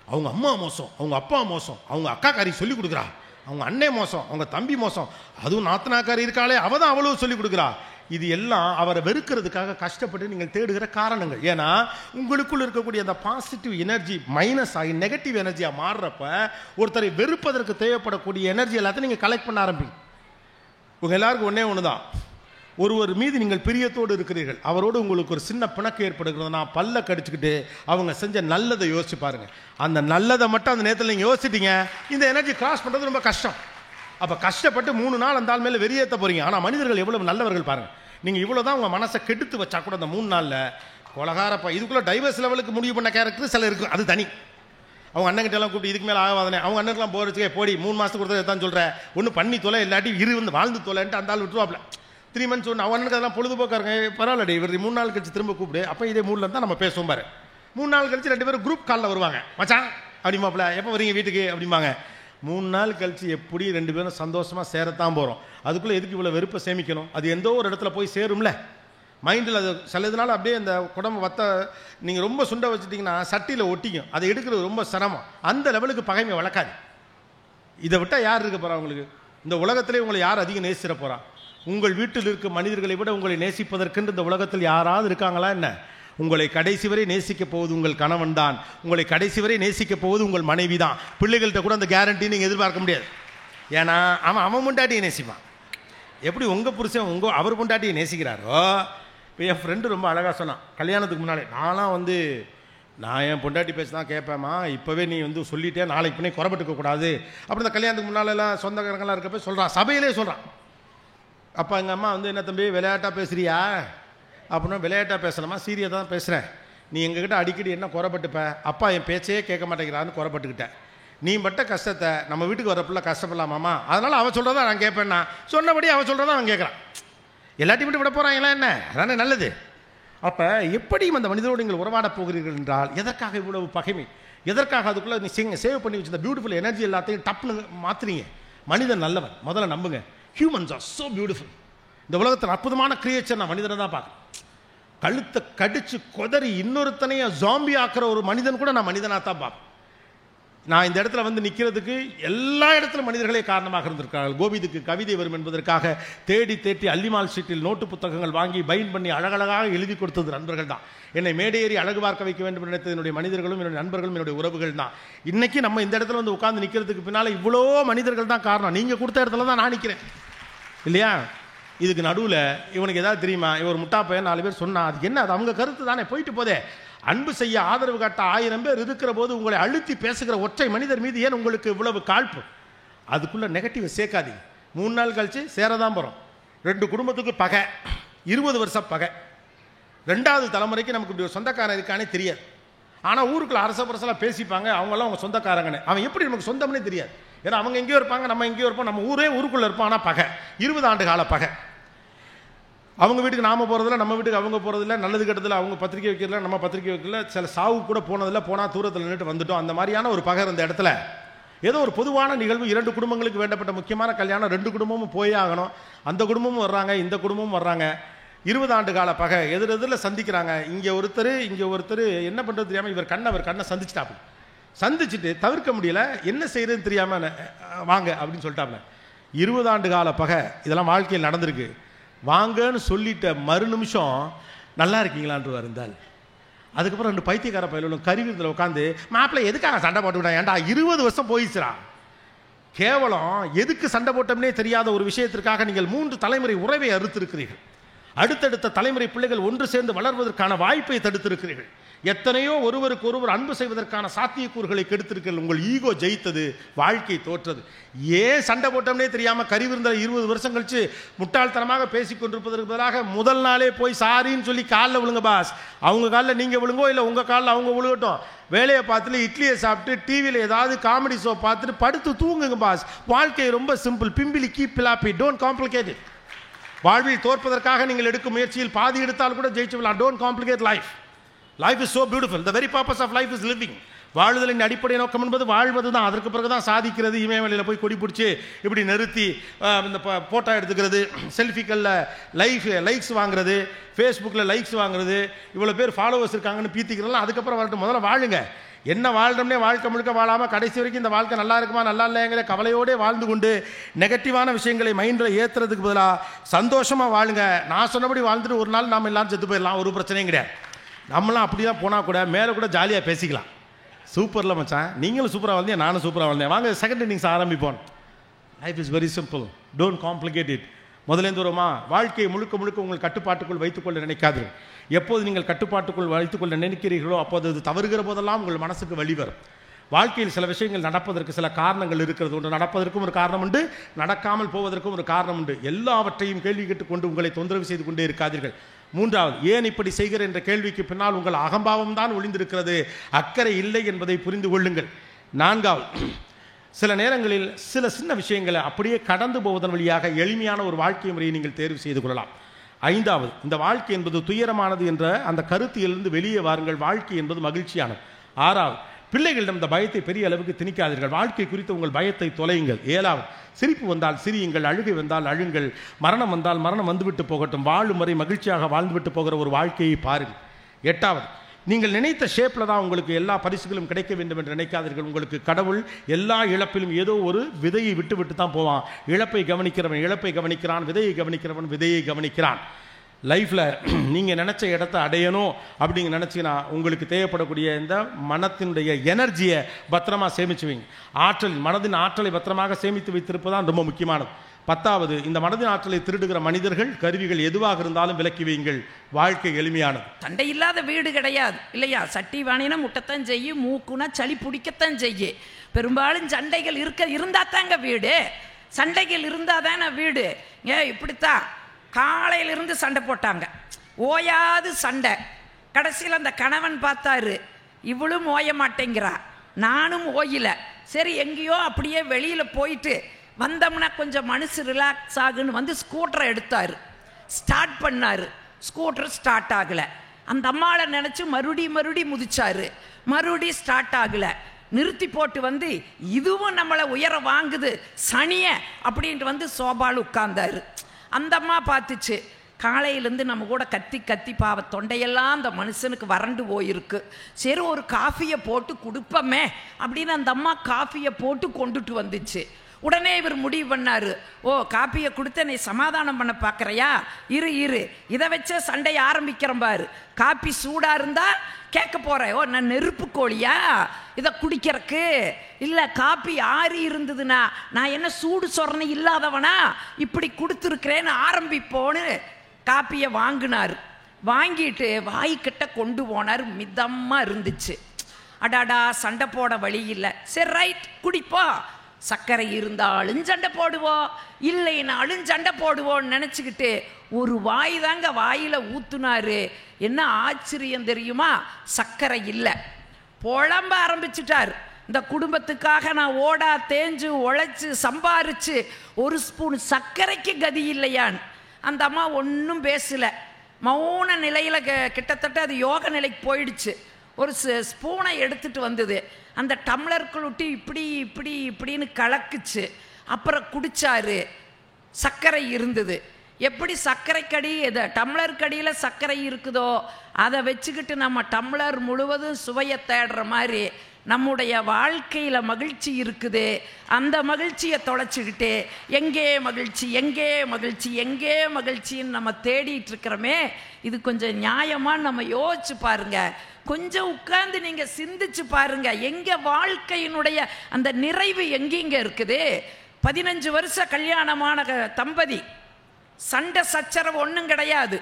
அவங்க அம்மா மோசம், அவங்க அப்பா மோசம், அவங்க அக்காக்காரி சொல்லி கொடுக்குறா, அவங்க அண்ணே மோசம், அவங்க தம்பி மோசம், அதுவும் நாத்தனாக்காரி இருக்காளே அவள் தான் அவ்வளோ சொல்லி கொடுக்குறா. இது எல்லாம் அவரை வெறுக்கிறதுக்காக கஷ்டப்பட்டு நீங்கள் தேடுகிற காரணங்கள். ஏன்னா உங்களுக்குள் இருக்கக்கூடிய அந்த பாசிட்டிவ் எனர்ஜி மைனஸ் ஆகி நெகட்டிவ் எனர்ஜியாக மாறுறப்ப ஒருத்தரை வெறுப்பதற்கு தேவைப்படக்கூடிய எனர்ஜி எல்லாத்தையும் நீங்கள் கலெக்ட் பண்ண ஆரம்பிங்க. உங்கள் எல்லாருக்கும் ஒன்று தான், ஒருவர் மீது நீங்கள் பிரியத்தோடு இருக்கிறீர்கள், அவரோடு உங்களுக்கு ஒரு சின்ன பிணக்கு ஏற்படுகிறதுனா பல்ல கடிச்சுக்கிட்டு அவங்க செஞ்ச நல்லதை யோசிச்சு பாருங்கள். அந்த நல்லதை மட்டும் அந்த நேரத்தில் நீங்கள் யோசிச்சிட்டீங்க, இந்த எனர்ஜி கிராஸ் பண்ணுறது ரொம்ப கஷ்டம். அப்போ கஷ்டப்பட்டு 3 நாள் அந்த ஆள் மேலே வெறியேற்ற போகிறீங்க. ஆனால் மனிதர்கள் எவ்வளவு நல்லவர்கள் பாருங்கள். நீங்கள் இவ்வளோ தான் உங்கள் மனசை கெடுத்து வச்சா கூட அந்த 3 நாளில் கொலகாரப்பா இதுக்குள்ளே டைவர்ஸ் லெவலுக்கு முடிவு பண்ண கேரக்டர் சில இருக்குது, அது தனி. அவங்க அண்ணன்கிட்ட எல்லாம் கூப்பிட்டு இதுக்கு மேலே ஆகாதானே, அவங்க அண்ணனுக்குலாம் போர் வச்சுக்கே போடி 3 மாதத்துக்கு கொடுத்தா தான் சொல்கிறேன், ஒன்று பண்ணி தொலை இல்லாட்டி வந்து வாழ்ந்து தொலைன்ட்டு அந்த ஆள் விட்டுருவாப்ல. 3 months ஒன்று அவன் அண்ணனுக்கு அதெல்லாம் பொழுதுபோக்காருங்க. பரவாயில்லடி இவர் 3 நாள் கழிச்சு திரும்ப கூப்பிடு, அப்போ இதே மூடில் இருந்தால் நம்ம பேசுவோம் பாரு. 3 நாள் கழிச்சு 2 பேரும் குரூப் காலில் வருவாங்க. மச்சான் அப்படிமாப்ல எப்போ வரீங்க வீட்டுக்கு அப்படிம்பாங்க. 3 நாள் கழிச்சு எப்படி 2 பேரும் சந்தோஷமாக சேரத்தான் போகிறோம். அதுக்குள்ளே எதுக்கு இவ்வளோ வெறுப்பை சேமிக்கணும்? அது எந்தோ ஒரு இடத்துல போய் சேரும்ல மைண்டில். அது சிலதுனால அப்படியே அந்த குடம்பு வத்த நீங்கள் ரொம்ப சுண்டை வச்சுட்டிங்கன்னா சட்டியில் ஒட்டிக்கும். அதை எடுக்கிறது ரொம்ப சிரமம். அந்த லெவலுக்கு பகைமை வளர்க்காது. இதை விட்டால் யார் இருக்க போகிறா உங்களுக்கு? இந்த உலகத்திலே உங்களை யார் அதிகம் நேசிட போகிறா? உங்கள் வீட்டில் இருக்க மனிதர்களை விட உங்களை நேசிப்பதற்கென்று இந்த உலகத்தில் யாராவது இருக்காங்களா என்ன? உங்களை கடைசி வரை நேசிக்க போவது உங்கள் கணவன் தான். உங்களை கடைசி வரை நேசிக்க போவது உங்கள் மனைவி தான். பிள்ளைகள்கிட்ட கூட அந்த கேரண்டி நீங்கள் எதிர்பார்க்க முடியாது. ஏன்னா அவன் பொண்டாட்டியை நேசிப்பான். எப்படி உங்கள் புருஷன் அவர் பொண்டாட்டியை நேசிக்கிறாரோ. இப்போ என் ஃப்ரெண்டு ரொம்ப அழகாக சொன்னான் கல்யாணத்துக்கு முன்னாலே, நான் என் பொண்டாட்டி பேச தான் கேட்பேம்மா, இப்போவே நீ சொல்லிட்டே நாளைக்கு பண்ணி குறைபட்டுக்கக்கூடாது அப்படி. இந்த கல்யாணத்துக்கு முன்னாலெல்லாம் சொந்தக்காரங்களாம் இருக்கப்போ சொல்கிறான், சபையிலே சொல்கிறான். அப்போ எங்கள் அம்மா என்ன தம்பி விளையாட்டாக பேசுகிறியா அப்படின்னா, விளையாட்டாக பேசலாமா, சீரியஸாக தான் பேசுகிறேன். நீ எங்ககிட்ட அடிக்கடி என்ன குறைபட்டுப்ப, அப்பா என் பேச்சையே கேட்க மாட்டேங்கிறான்னு குறைபட்டுக்கிட்டேன். நீ பட்ட கஷ்டத்தை நம்ம வீட்டுக்கு வரப்பில்ல கஷ்டப்படலாமாம்மா, அதனால் அவன் சொல்கிறதா நான் கேட்பேன்னா சொன்னபடி அவன் சொல்கிறதா அவன் கேட்குறான். எல்லாத்தையும் விட்டு விட போகிறாங்களா என்ன? அதானே நல்லது. அப்போ எப்படியும் அந்த மனிதரோடு நீங்கள் உறவாட போகிறீர்கள் என்றால் எதற்காக இவ்வளவு பகைமை? எதற்காக அதுக்குள்ளே நீ சேவ் பண்ணி வச்சிருந்த பியூட்டிஃபுல் எனர்ஜி எல்லாத்தையும் டப்புன்னு மாற்றுறீங்க? மனிதன் நல்லவன், முதல்ல நம்புங்க. Humans are so beautiful. இந்த உலகத்தில் அற்புதமான கிரியேச்சர் நான் மனிதனை தான் பார்க்குறேன். கழுத்தை கடிச்சு கொதறி இன்னொருத்தனையும் ஜாம்பி ஆக்கிற ஒரு மனிதன் கூட நான் மனிதனாக தான் பார்ப்பேன். நான் இந்த இடத்துல நிற்கிறதுக்கு எல்லா இடத்துலையும் மனிதர்களே காரணமாக இருந்திருக்கார்கள். கோவிதுக்கு கவிதை வரும் என்பதற்காக தேடி தேடி அல்லிமால் ஷீட்டில் நோட்டு புத்தகங்கள் வாங்கி பைன் பண்ணி அழகழகாக எழுதி கொடுத்தது நண்பர்கள் தான். என்னை மேடையேறி அழகு பார்க்க வைக்க வேண்டும் நினைத்தது என்னுடைய மனிதர்களும் என்னுடைய நண்பர்களும் என்னுடைய உறவுகள் தான். இன்னைக்கு நம்ம இந்த இடத்துல உட்கார்ந்து நிற்கிறதுக்கு பின்னால் இவ்வளோ மனிதர்கள் தான் காரணம். நீங்கள் கொடுத்த இடத்துல தான் நான் நிற்கிறேன் இல்லையா? இதுக்கு நடுவில் இவனுக்கு ஏதாவது தெரியுமா? இவர் முட்டா பையன் 4 பேர் சொன்னா அதுக்கு என்ன? அது அவங்க கருத்து தானே, போயிட்டு போதே. அன்பு செய்ய ஆதரவு காட்ட 1000 பேர் இருக்கிற போது உங்களை அழுத்தி பேசுகிற ஒற்றை மனிதர் மீது ஏன் உங்களுக்கு இவ்வளவு காழ்ப்பு? அதுக்குள்ள நெகட்டிவ் சேர்க்காதீங்க. 3 நாள் கழிச்சு சேரதான் போகிறோம். 2 குடும்பத்துக்கு பகை, 20 வருஷம் பகை. 2வது தலைமுறைக்கு நமக்கு இப்படி ஒரு சொந்தக்காரன் இருக்கானே தெரியாது. ஆனால் ஊருக்குள்ள அரச பரசலாக பேசிப்பாங்க, அவங்களாம் அவங்க சொந்தக்காரங்கன்னு. அவன் எப்படி நமக்கு சொந்தம்னே தெரியாது. ஏன்னா அவங்க எங்கேயோ இருப்பாங்க, நம்ம எங்கேயோ இருப்போம். நம்ம ஊருக்குள்ளே இருப்போம். ஆனால் பகை, 20 ஆண்டு கால பகை. அவங்க வீட்டுக்கு நாம போகிறதில்ல, நம்ம வீட்டுக்கு அவங்க போகிறதில்ல, நல்லது கெட்டதில்ல, அவங்க பத்திரிக்கை வைக்கிறதில்ல, நம்ம பத்திரிக்கை வைக்கல, சில சாவு கூட போனதில்லை, போனால் தூரத்தில் நின்றுட்டு வந்துட்டோம். அந்த மாதிரியான ஒரு பகை இந்த இடத்துல. ஏதோ ஒரு பொதுவான நிகழ்வு, 2 குடும்பங்களுக்கு வேண்டப்பட்ட முக்கியமான கல்யாணம், 2 குடும்பமும் போயே ஆகணும். அந்த குடும்பமும் வர்றாங்க, இந்த குடும்பமும் வர்றாங்க. 20 ஆண்டு கால பகை எதிரெதில் சந்திக்கிறாங்க. இங்கே ஒருத்தர் என்ன பண்ணுறது தெரியாமல் இவர் கண்ணை சந்திச்சிட்டாப்பு. சந்திச்சுட்டு தவிர்க்க முடியல, என்ன செய்யறதுன்னு தெரியாமல் வாங்க அப்படின்னு சொல்லிட்டாங்க. 20 ஆண்டு கால பகை இதெல்லாம் வாழ்க்கையில் நடந்திருக்கு. வாங்கன்னு சொல்லிட்ட மறு நிமிஷம் நல்லா இருக்கீங்களான்னு இருந்தால் அதுக்கப்புறம் 2 பைத்தியக்கார பயிலும் கருவிருந்தில் உட்காந்து மாப்பிள்ளை எதுக்காக சண்டை போட்டுக்கிட்டாங்க? ஏன்டா 20 வருஷம் போயிடுச்சுரா. கேவலம் எதுக்கு சண்டை போட்டோம்னே தெரியாத ஒரு விஷயத்திற்காக நீங்கள் 3 தலைமுறை உறவை அறுத்திருக்கிறீர்கள். அடுத்தடுத்த தலைமுறை பிள்ளைகள் ஒன்று சேர்ந்து வளர்வதற்கான வாய்ப்பை தடுத்திருக்கிறீர்கள். எத்தனையோ ஒருவருக்கு ஒருவர் அன்பு செய்வதற்கான சாத்தியக்கூறுகளை கெடுத்திருக்கிறீர்கள். உங்கள் ஈகோ ஜெயித்தது, வாழ்க்கை தோற்றது. ஏன் சண்டை போட்டோம்னே தெரியாமல் கறிவிருந்தில் 20 வருஷம் கழிச்சு முட்டாள்தனமாக பேசிக் கொண்டிருப்பதற்கு பதிலாக முதல் நாளே போய் சாரின்னு சொல்லி காலில் விழுங்க பாஸ். அவங்க காலில் நீங்கள் விழுங்கோ, இல்லை உங்கள் காலில் அவங்க விழுகட்டும். வேலையை பார்த்துட்டு இட்லியை சாப்பிட்டு டிவியில் ஏதாவது காமெடி ஷோ பார்த்துட்டு படுத்து தூங்குங்க பாஸ். வாழ்க்கை ரொம்ப சிம்பிள். பிம்பிலி keep floppy, don't complicate it. வாழ்வில் தோற்பதற்காக நீங்கள் எடுக்கும் முயற்சியில் பாதி எடுத்தால் கூட ஜெயிச்சு விடலாம். Don't complicate life. Life is so beautiful. The very purpose of life is living. வாழ்தலின் அடிப்படை நோக்கம் என்பது வாழ்வது தான். அதற்கு பிறகு தான் சாதிக்கிறது. இமயமலையில் போய் கொடி பிடிச்சி இப்படி நிறுத்தி இந்த ஃபோட்டோ எடுத்துக்கிறது, செல்ஃபிகளில் லைக்ஸ் வாங்குறது, ஃபேஸ்புக்கில் லைக்ஸ் வாங்குறது, இவ்வளோ பேர் ஃபாலோவர்ஸ் இருக்காங்கன்னு பீத்திக்கிறலாம். அதுக்கப்புறம் வரட்டும், முதல்ல வாழுங்க. என்ன வாழ்றோம்னே வாழ்க்கை முழுக்க வாழாமல் கடைசி வரைக்கும் இந்த வாழ்க்கை நல்லா இருக்குமா நல்லா இல்லைங்கிற கவலையோடே வாழ்ந்து கொண்டு நெகட்டிவான விஷயங்களை மைண்டில் ஏற்றுறதுக்கு பதிலாக சந்தோஷமாக வாழுங்க. நான் சொன்னபடி வாழ்ந்துட்டு ஒரு நாள் நாம் எல்லாரும் செத்து போயிடலாம், ஒரு பிரச்சனையும் கிடையாது. நம்மளாம் அப்படி தான் போனால் கூட மேலே கூட ஜாலியாக பேசிக்கலாம். சூப்பரில் மச்சான், நீங்களும் சூப்பராக வாழ்ந்தேன், நானும் சூப்பராக வாழ்ந்தேன், வாங்க செகண்ட் இன்னிங்ஸ் ஆரம்பிப்போம். Life is very simple. Don't complicate it. முதலேந்து வருமா, வாழ்க்கையை முழுக்க உங்கள் கட்டுப்பாட்டுக்குள் வைத்துக்கொள்ள நினைக்காதீர்கள். எப்போது நீங்கள் கட்டுப்பாட்டுக்குள் வைத்துக்கொள்ள நினைக்கிறீர்களோ அப்போது அது தவறுகிற போதெல்லாம் உங்கள் மனசுக்கு வழி வரும். வாழ்க்கையில் சில விஷயங்கள் நடப்பதற்கு சில காரணங்கள் இருக்கிறது. ஒன்று நடப்பதற்கும் ஒரு காரணம் உண்டு, நடக்காமல் போவதற்கும் ஒரு காரணம் உண்டு. எல்லாவற்றையும் கேள்வி கேட்டுக்கொண்டு உங்களை தொந்தரவு செய்து கொண்டே இருக்காதீர்கள். 3வது, ஏன் இப்படி செய்கிற என்ற கேள்விக்கு பின்னால் உங்கள் அகம்பாவம் தான் ஒளிந்திருக்கிறது. அக்கறை இல்லை என்பதை புரிந்து கொள்ளுங்கள். 4வது, சில நேரங்களில் சில சின்ன விஷயங்களை அப்படியே கடந்து போவதன் வழியாக எளிமையான ஒரு வாழ்க்கை முறையை நீங்கள் தேர்வு செய்து கொள்ளலாம். 5வது, இந்த வாழ்க்கை என்பது துயரமானது என்ற அந்த கருத்திலிருந்து வெளியே வாருங்கள். வாழ்க்கை என்பது மகிழ்ச்சியானது. 6வது, பிள்ளைகளிடம் இந்த பயத்தை பெரிய அளவுக்கு திணிக்காதீர்கள். வாழ்க்கை குறித்து உங்கள் பயத்தை தொலையுங்கள். 7வது, சிரிப்பு வந்தால் சிரியுங்கள், அழுகை வந்தால் அழுங்கள், மரணம் வந்தால் மரணம் வந்துவிட்டு போகட்டும், வாழும் வரை மகிழ்ச்சியாக வாழ்ந்துவிட்டு போகிற ஒரு வாழ்க்கையை பாருங்கள். 8வது, நீங்கள் நினைத்த ஷேப்பில் தான் உங்களுக்கு எல்லா பரிசுகளும் கிடைக்க வேண்டும் என்று நினைக்காதீர்கள். உங்களுக்கு கடவுள் எல்லா இழப்பிலும் ஏதோ ஒரு விதையை விட்டு விட்டு தான் போவான். இழப்பை கவனிக்கிறவன் இழப்பை கவனிக்கிறான், விதையை கவனிக்கிறவன் விதையை கவனிக்கிறான். லைஃப்பில் நீங்கள் நினச்ச இடத்த அடையணும் அப்படிங்க நினச்சிங்கன்னா உங்களுக்கு தேவைப்படக்கூடிய இந்த மனத்தினுடைய எனர்ஜியை பத்திரமாக சேமிச்சு வைங்க. மனதின் ஆற்றலை பத்திரமாக சேமித்து வைத்திருப்பதுதான் ரொம்ப முக்கியமானது. 10வது, இந்த மனதின் ஆற்றலை திருடுகிற மனிதர்கள் கருவிகள் எதுவாக இருந்தாலும் விலக்கி வையுங்கள். வாழ்க்கை எளிமையானது. சண்டை இல்லாத வீடு கிடையாது இல்லையா? சட்டி வாணினா முட்டத்தான் செய்யும், மூக்குனா சளி பிடிக்கத்தான் செய்யும். பெரும்பாலும் சண்டைகள் இருந்தா தாங்க வீடு. சண்டைகள் இருந்தா தானே வீடு. இப்படித்தான் காலையிலிருந்து சண்டை போட்டாங்க, ஓயாது சண்டை. கடைசியில் அந்த கணவன் பார்த்தாரு, இவளும் ஓய மாட்டேங்கிறா, நானும் ஓயில. சரி எங்கேயோ அப்படியே வெளியில் போயிட்டு வந்தோம்னா கொஞ்சம் மனசு ரிலாக்ஸ் ஆகுன்னு வந்து ஸ்கூட்டரை எடுத்தார், ஸ்டார்ட் பண்ணார். ஸ்கூட்டர் ஸ்டார்ட் ஆகலை. அந்த அம்மாவை நினச்சி மறுபடி முதிச்சாரு, மறுபடி ஸ்டார்ட் ஆகலை. நிறுத்தி போட்டு வந்து இதுவும் நம்மளை உயர வாங்குது சனிய அப்படின்ட்டு வந்து சோபால் உட்கார்ந்தாரு. அந்த அம்மா பார்த்துச்சு, காலையிலேருந்து நம்ம கூட கத்தி பாவ தொண்டையெல்லாம் அந்த மனுஷனுக்கு வறண்டு போயிருக்கு. சரி ஒரு காஃபியை போட்டு கொடுப்போமே அப்படின்னு அந்த அம்மா காஃபியை போட்டு கொண்டுட்டு வந்துச்சு. உடனே இவர் முடிவு பண்ணாரு, ஓ காப்பியை கொடுத்து நீ சமாதானம் பண்ண பார்க்குறியா, இரு இதை வச்ச சண்டையை ஆரம்பிக்கிறேன் பாரு. காப்பி சூடாக இருந்தால் கேட்க போகிறேன், ஓ நான் நெருப்பு கோழியா இதை குடிக்கிறக்கு, இல்லை காப்பி ஆறி இருந்ததுன்னா நான் என்ன சூடு சொரணை இல்லாதவனா இப்படி கொடுத்துருக்கிறேன்னு ஆரம்பிப்போன்னு காப்பியை வாங்கினார். வாங்கிட்டு வாய்க்கிட்ட கொண்டு போனார். மிதமாக இருந்துச்சு. அடாடா சண்டை போட வழி இல்லை. சரி ரைட் குடிப்போ, சர்க்கரை இருந்தாலும் சண்டை போடுவோம், இல்லைனாலும் சண்டை போடுவோன்னு நினச்சிக்கிட்டு ஒரு வாய் தாங்க வாயில் ஊத்துனாரு. என்ன ஆச்சரியம் தெரியுமா? சர்க்கரை இல்லை. புலம்ப ஆரம்பிச்சுட்டார். இந்த குடும்பத்துக்காக நான் ஓடா தேஞ்சு உழைச்சி சம்பாரிச்சு ஒரு ஸ்பூன் சர்க்கரைக்கு கதி இல்லையான்னு. அந்த அம்மா ஒன்றும் பேசலை, மௌன நிலையில் கிட்டத்தட்ட அது யோக நிலைக்கு போயிடுச்சு. ஒரு ஸ்பூனை எடுத்துட்டு வந்தது, அந்த டம்ளருக்குள் விட்டு இப்படின்னு கலக்குச்சு. அப்புறம் குடிச்சாரு. சர்க்கரை இருந்தது. எப்படி சர்க்கரை கடி டம்ளர் கடியில் சர்க்கரை இருக்குதோ அதை வச்சுக்கிட்டு நம்ம டம்ளர் முழுவதும் சுவையை தேடுற மாதிரி நம்முடைய வாழ்க்கையில் மகிழ்ச்சி இருக்குது. அந்த மகிழ்ச்சியை தொலைச்சிக்கிட்டு எங்கே மகிழ்ச்சின்னு நம்ம தேடிட்டு இருக்கிறோமே, இது கொஞ்சம் நியாயமாக நம்ம யோசிச்சு பாருங்க. கொஞ்சம் உட்கார்ந்து நீங்கள் சிந்திச்சு பாருங்க, எங்கே வாழ்க்கையினுடைய அந்த நிறைவு எங்கெங்க இருக்குது? 15 வருஷம் கல்யாணமான தம்பதி, சண்டை சச்சரவு ஒன்றும் கிடையாது.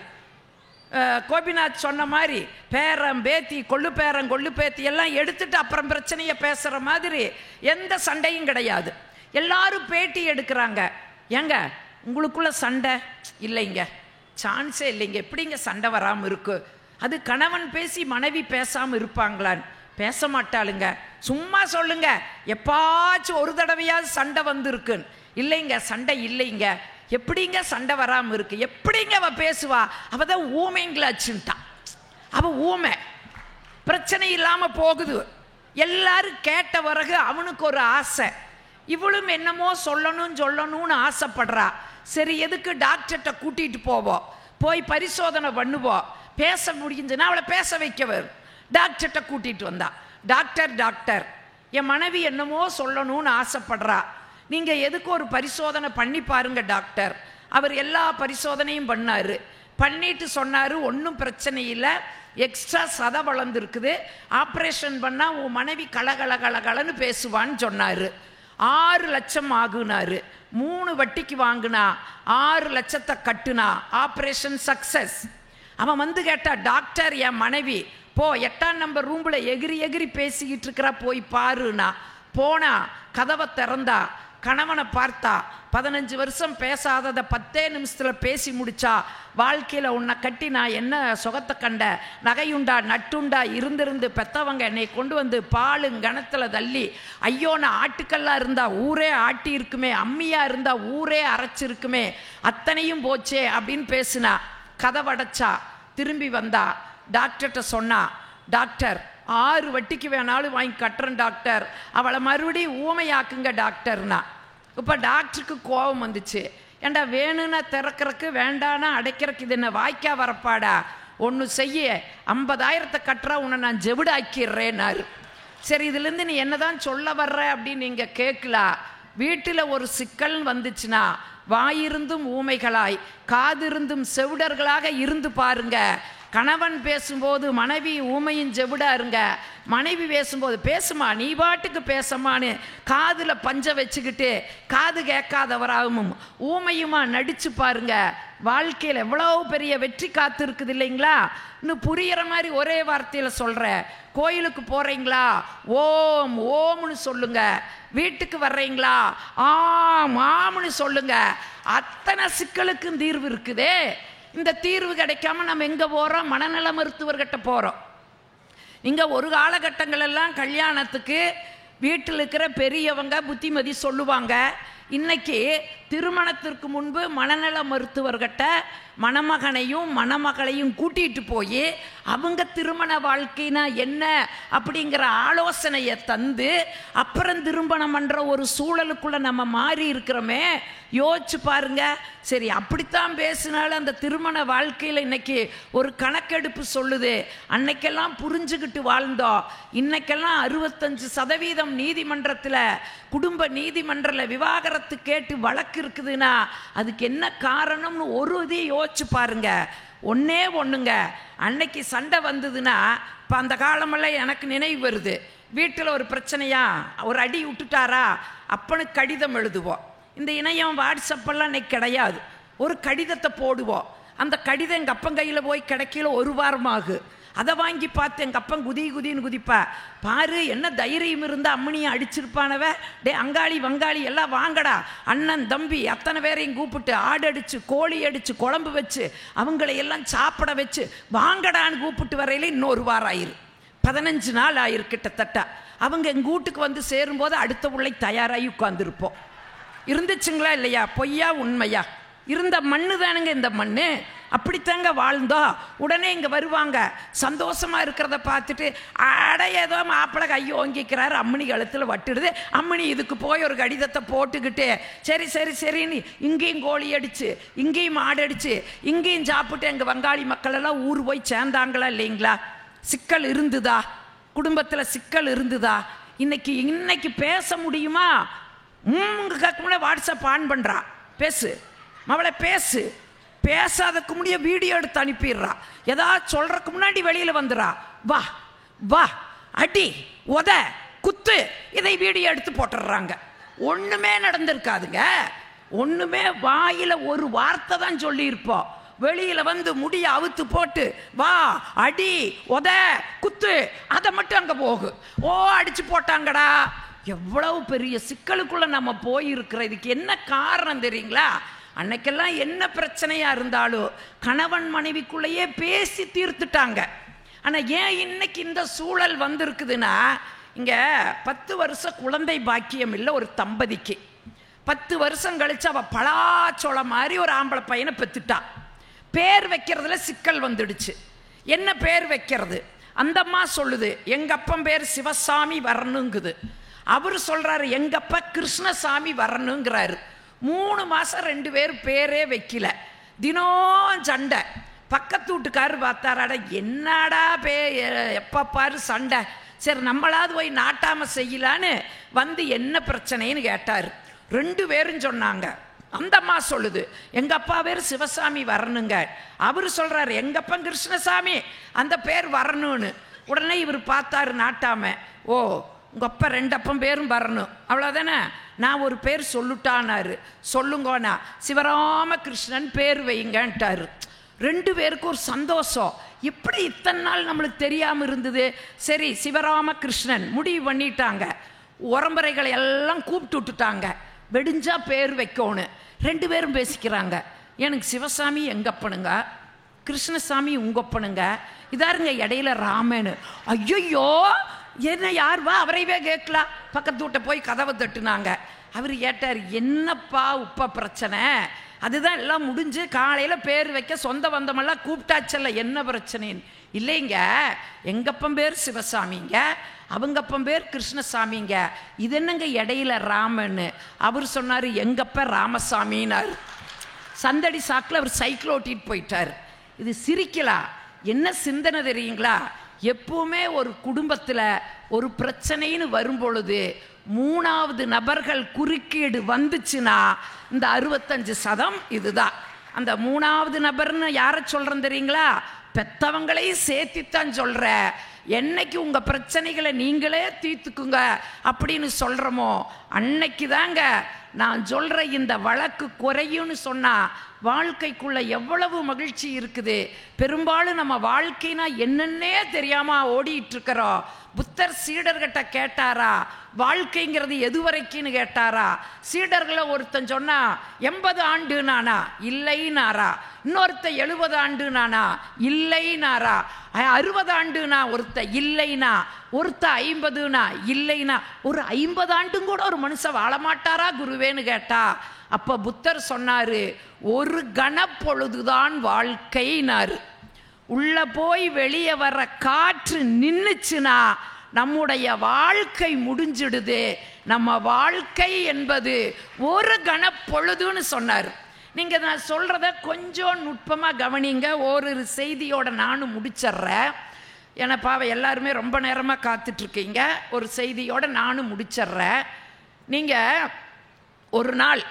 கோபிநாத் சொன்ன மாதிரி பேரம் பேத்தி கொள்ளு பேத்தி எல்லாம் எடுத்துட்டு அப்புறம் பிரச்சனையை பேசுகிற மாதிரி எந்த சண்டையும் கிடையாது. எல்லாரும் பேட்டி எடுக்கிறாங்க. ஏங்க உங்களுக்குள்ள சண்டை இல்லைங்க, சான்ஸே இல்லைங்க, எப்படிங்க சண்டை வராமல் இருக்கு? அது கணவன் பேசி மனைவி பேசாமல் இருப்பாங்களான்னு? பேச மாட்டாளுங்க. சும்மா சொல்லுங்க, எப்பாச்சும் ஒரு தடவையாவது சண்டை வந்துருக்குன்னு. இல்லைங்க சண்டை இல்லைங்க. எப்படிங்க சண்டை வராமல் இருக்கு? எப்படிங்க அவ பேசுவா? அவ தான் ஊமைங்களாச்சுட்டான். அவ ஊமை, பிரச்சனை இல்லாமல் போகுது. எல்லாரும் கேட்ட பிறகு அவனுக்கு ஒரு ஆசை, இவளும் என்னமோ சொல்லணும்னு ஆசைப்படுறா. சரி எதுக்கு டாக்டர்கிட்ட கூட்டிகிட்டு போவோம், போய் பரிசோதனை பண்ணுவோம், பேச முடிஞ்சுன்னா அவளை பேச வைக்கவர். டாக்டர்கிட்ட கூட்டிகிட்டு வந்தா, டாக்டர் என் மனைவி என்னமோ சொல்லணும்னு ஆசைப்படுறா, நீங்கள் எதுக்கு ஒரு பரிசோதனை பண்ணி பாருங்க டாக்டர். அவர் எல்லா பரிசோதனையும் பண்ணார். பண்ணிட்டு சொன்னார், ஒன்றும் பிரச்சனை இல்லை, எக்ஸ்ட்ரா சதை வளர்ந்துருக்குது, ஆப்ரேஷன் பண்ணால் உன் மனைவி கலகலன்னு பேசுவான்னு சொன்னார். 6 லட்சம் ஆகுனாரு. 3 வட்டிக்கு வாங்கினா 6 லட்சத்தை கட்டுனா ஆப்ரேஷன் சக்சஸ். அவன் வந்து கேட்டா, டாக்டர் என் மனைவி போ 8ஆம் நம்பர் ரூமில் எகிரி பேசிக்கிட்டு இருக்கிறா, போய் பாருனா. போனா கதவை திறந்தா கணவனை பார்த்தா 15 வருஷம் பேசாததை 10 நிமிஷத்தில் பேசி முடிச்சா, வாழ்க்கையில் உன்னை கட்டி நான் என்ன சுகத்தை கண்ட, நகையுண்டா நட்டுண்டா, இருந்திருந்து பெத்தவங்க என்னை கொண்டு வந்து பாலுங்கணத்தில் தள்ளி, ஐயோ நான் ஆட்டுக்கல்லாக இருந்தால் ஊரே ஆட்டி இருக்குமே, அம்மியாக இருந்தால் ஊரே அரைச்சிருக்குமே, அத்தனையும் போச்சே அப்படின்னு பேசுனா. கதவடைச்சா, திரும்பி வந்தா, டாக்டர்கிட்ட சொன்னா, டாக்டர் 6 வட்டிக்கு வேணாலும் வாங்கி கட்டுறேன் டாக்டர், அவளை மறுபடியும் ஊமையாக்குங்க டாக்டர்னா. இப்போ டாக்டருக்கு கோபம் வந்துச்சு. ஏண்டா வேணும்னா திறக்கிறதுக்கு, வேண்டானா அடைக்கிறதுக்கு, இது என்ன வாய்க்கா வரப்பாடா, ஒன்று செய்ய 50,000 கட்டுறா, உன்னை நான் ஜெவிடாக்கிடுறேன்னாரு. சரி, இதுலேருந்து நீ என்னதான் சொல்ல வர்ற அப்படின்னு நீங்கள் கேட்கலாம். வீட்டில் ஒரு சிக்கல்னு வந்துச்சுன்னா வாயிருந்தும் ஊமைகளாய் காதிருந்தும் செவிடர்களாக இருந்து பாருங்க. கணவன் பேசும்போது மனைவி ஊமையும் செவிடா இருங்க. மனைவி பேசும்போது பேசுமா நீ பாட்டுக்கு பேசமான்னு காதில் பஞ்ச வச்சுக்கிட்டு காது கேட்காதவராகவும் ஊமையுமா நடிச்சு பாருங்க. வாழ்க்கையில் எவ்வளோ பெரிய வெற்றி காத்து இருக்குது இல்லைங்களா? இன்னும் புரிகிற மாதிரி ஒரே வார்த்தையில் சொல்கிற, கோயிலுக்கு போகிறீங்களா ஓம் ஓம்னு சொல்லுங்க, வீட்டுக்கு வர்றீங்களா ஆம் ஆம்னு சொல்லுங்க. அத்தனை சிக்கலுக்கும் தீர்வு இருக்குதே. இந்த தீர்வு கிடைக்காம நம்ம எங்கே போகிறோம்? மனநல மருத்துவர்கிட்ட போகிறோம். இங்கே ஒரு காலகட்டங்கள் எல்லாம் கல்யாணத்துக்கு வீட்டில் இருக்கிற பெரியவங்க புத்திமதி சொல்லுவாங்க. இன்னைக்கு திருமணத்திற்கு முன்பு மனநல மருத்துவர்கிட்ட மணமகனையும் மணமகளையும் கூட்டிகிட்டு போய் அவங்க திருமண வாழ்க்கைனா என்ன அப்படிங்கிற ஆலோசனையை தந்து அப்புறம் திருமணம் பண்ணுற ஒரு சூழலுக்குள்ளே நம்ம மாறி இருக்கிறோமே. யோசிச்சு பாருங்க. சரி, அப்படித்தான் பேசினாலும் அந்த திருமண வாழ்க்கையில் இன்னைக்கு ஒரு கணக்கெடுப்பு சொல்லுது. அன்னைக்கெல்லாம் புரிஞ்சுக்கிட்டு வாழ்ந்தோம். இன்னைக்கெல்லாம் 65% நீதிமன்றத்தில், குடும்ப நீதிமன்றத்தில் விவாகரத்து கேட்டு வழக்கு இருக்குதுன்னா அதுக்கு என்ன காரணம்னு ஒரு இதையும் யோசிச்சு பாருங்க. ஒன்னே ஒண்ணுங்க, அன்னைக்கு சண்டை வந்ததுன்னா இப்போ அந்த காலமெல்லாம் எனக்கு நினைவு வருது. வீட்டில் ஒரு பிரச்சனையா, ஒரு அடி விட்டுட்டாரா, அப்பனுக்கு கடிதம் எழுதுவோம். இந்த இணையம் வாட்ஸ்அப்பெல்லாம் இன்னைக்கு கிடையாது. ஒரு கடிதத்தை போடுவோம். அந்த கடிதம் எங்கள் அப்பன் கையில் போய் கிடைக்கல 1 வாரமாகு. அதை வாங்கி பார்த்து எங்கள் அப்பன் குதின்னு குதிப்பா. பாரு என்ன தைரியம் இருந்தால் அம்மனியை அடிச்சிருப்பானவ. டே அங்காளி வங்காளி எல்லாம் வாங்கடா, அண்ணன் தம்பி அத்தனை பேரையும் கூப்பிட்டு ஆடு அடித்து கோழி அடித்து குழம்பு வச்சு அவங்களை எல்லாம் சாப்பிட வச்சு வாங்கடான்னு கூப்பிட்டு வரையில இன்னொரு வாரம் ஆயிரு. 15 நாள் ஆயிரு கிட்டத்தட்ட. அவங்க எங்கள் வீட்டுக்கு வந்து சேரும்போது அடுத்த உள்ளே தயாராகி உட்காந்துருப்போம். இருந்துச்சுங்களா இல்லையா? பொய்யா உண்மையா? இருந்த மண்ணு தானுங்க இந்த மண்ணு. அப்படித்தாங்க வாழ்ந்தோம். உடனே இங்கே வருவாங்க, சந்தோஷமாக இருக்கிறத பார்த்துட்டு அட ஏதோ மாப்பிள்ளை கையை ஓங்கிக்கிறாரு, அம்மனி கழுத்தில் வட்டுடுது, அம்மனி இதுக்கு போய் ஒரு கடிதத்தை போட்டுக்கிட்டு சரி சரி சரின்னு இங்கேயும் கோழி அடிச்சு இங்கேயும் மாடு அடிச்சு இங்கேயும் சாப்பிட்டு எங்கள் வங்காளி மக்கள் எல்லாம் ஊர் போய் சேர்ந்தாங்களா இல்லைங்களா? சிக்கல் இருந்துதா? குடும்பத்தில் சிக்கல் இருந்துதா? இன்னைக்கு பேச முடியுமா? முன்னே வாட்ஸ்அப் ஆன் பண்ணுறா, பேசு மவளை பேசு. பேசாதக்கு முடிய வீடியோ எடுத்து அனுப்பிடுறா. ஏதாவது சொல்றதுக்கு முன்னாடி வெளியில் வந்துடுறா. வா வா அடி உத குத்து, இதை வீடியோ எடுத்து போட்டுடுறாங்க. ஒன்றுமே நடந்திருக்காதுங்க. ஒன்றுமே வாயில் ஒரு வார்த்தை தான் சொல்லியிருப்போம். வெளியில் வந்து முடிய அவுத்து போட்டு வா அடி உத குத்து, அதை மட்டும் அங்கே போகு. ஓ அடிச்சு போட்டாங்கடா. எவ்வளவு பெரிய சிக்கலுக்குள்ள நம்ம போயிருக்கிற. இதுக்கு என்ன காரணம் தெரியுங்களா? அன்னைக்கெல்லாம் என்ன பிரச்சனையா இருந்தாலும் கணவன் மனைவிக்குள்ளேயே பேசி தீர்த்துட்டாங்க. ஆனால் ஏன் இன்னைக்கு இந்த சூழல் வந்திருக்குதுன்னா, இங்கே 10 வருஷம் குழந்தை பாக்கியம் இல்லை ஒரு தம்பதிக்கு. 10 வருஷம் கழிச்சு அவள் பலாச்சோளம் மாதிரி ஒரு ஆம்பளை பையனை பெற்றுட்டா. பேர் வைக்கிறதுல சிக்கல் வந்துடுச்சு. என்ன பேர் வைக்கிறது? அந்த அம்மா சொல்லுது எங்கள் அப்பன் பேர் சிவசாமி வரணுங்குது. அவர் சொல்கிறாரு எங்கள் அப்பா கிருஷ்ணசாமி வரணுங்கிறாரு. 3 மாதம் 2 பேர் பேரே வைக்கல. தினம் சண்டை. பக்கத்து வீட்டுக்காரு பார்த்தாராட, என்னடா எப்போ பாரு சண்டை, சரி நம்மளாவது போய் நாட்டாமல் செய்யலான்னு வந்து என்ன பிரச்சனைன்னு கேட்டார். 2 பேரும் சொன்னாங்க. அந்த அம்மா சொல்லுது எங்கள் அப்பா பேர் சிவசாமி வரணுங்க. அவர் சொல்கிறாரு எங்கள் அப்பா கிருஷ்ணசாமி அந்த பேர் வரணும்னு. உடனே இவர் பார்த்தாரு நாட்டாம, ஓ உங்கள் அப்பா 2 அப்பம் பேரும் வரணும் அவ்வளோதானே, நான் ஒரு பேர் சொல்லுட்டானாரு. சொல்லுங்கண்ணா சிவராமகிருஷ்ணன் பேர் வைங்கன்ட்டாரு. 2 பேருக்கு ஒரு சந்தோஷம். எப்படி இத்தனை நாள் நம்மளுக்கு தெரியாமல் இருந்தது? சரி சிவராமகிருஷ்ணன் முடிவு பண்ணிட்டாங்க. உறம்பறைகளை எல்லாம் கூப்பிட்டு விட்டுட்டாங்க. வெடிஞ்சா பேர் வைக்கணும். 2 பேரும் பேசிக்கிறாங்க. எனக்கு சிவசாமி எங்கப்பனுங்க, கிருஷ்ணசாமி உங்கப்பனுங்க, இதாருங்க இடையில ராமனு. ஐயோ என்ன யார்வா? அவரைவே கேட்கலாம். பக்கத்து வீட்டை போய் கதவை தட்டுனாங்க. அவர் கேட்டார், என்னப்பா உப்ப பிரச்சனை? அதுதான் எல்லாம் முடிஞ்சு காலையில் பேர் வைக்க சொந்த பந்தமெல்லாம் கூப்பிட்டாச்சல்ல, என்ன பிரச்சனைன்னு. இல்லைங்க, எங்கப்பன் பேர் சிவசாமிங்க, அவங்கப்பன் பேர் கிருஷ்ணசாமிங்க, இது என்னங்க இடையில ராமன்னு. அவர் சொன்னார், எங்கப்ப ராமசாமின்னார். சந்தடி சாக்கில் அவர் சைக்கிள் ஓட்டிட்டு போயிட்டார். இது சிரிக்கலாம். என்ன சிந்தனை தெரியுங்களா? எப்பவுமே ஒரு குடும்பத்தில் ஒரு பிரச்சனைன்னு வரும்பொழுது 3வது நபர்கள் குறுக்கீடு வந்துச்சுன்னா இந்த 65% இதுதான். அந்த 3வது நபர்னு யாரை சொல்றேன் தெரியுங்களா? பெத்தவங்களையும் சேர்த்தித்தான் சொல்ற. என்னைக்கு உங்க பிரச்சனைகளை நீங்களே தீர்த்துக்குங்க அப்படின்னு சொல்றோமோ அன்னைக்கு தாங்க நான் சொல்ற இந்த வழக்கு குறையும்னு சொன்னா வாழ்க்கைக்குள்ள எவ்வளவு மகிழ்ச்சி இருக்குது. பெரும்பாலும் நம்ம வாழ்க்கைனா என்னன்னே தெரியாம ஓடிட்டு இருக்கிறோம். புத்தர் சீடர்கிட்ட கேட்டாரா வாழ்க்கைங்கிறது எது வரைக்கும்னு கேட்டாரா? சீடர்களை ஒருத்தன் சொன்னா 80 ஆண்டு நானா, இல்லைனாரா. இன்னொருத்த 70 ஆண்டு நானா, இல்லைனாரா. 60 ஆண்டுனா ஒருத்த இல்லைனா, ஒருத்த 50னா இல்லைனா. ஒரு 50 ஆண்டும் கூட ஒரு மனுஷன் வாழ மாட்டாரா குருவேன்னு கேட்டா, அப்ப புத்தர் சொன்னாரு, ஒரு கணப்பொழுதுதான் வாழ்க்கைனாரு. உள்ள போய் வெளியே வர காற்று நின்னுச்சுன்னா நம்முடைய வாழ்க்கை முடிஞ்சிடுது. நம்ம வாழ்க்கை என்பது ஒரு கணப்பொழுதுன்னு சொன்னார். நீங்க நான் சொல்றத கொஞ்சம் நுட்பமா கவனிங்க. ஒரு செய்தியோட நானும் முடிச்சிடுறேன். ஏன்னா பாவ எல்லாருமே ரொம்ப நேரமா காத்துட்டு இருக்கீங்க. ஒரு செய்தியோட நானும் முடிச்சிடுறேன். நீங்க ஒரு நாள்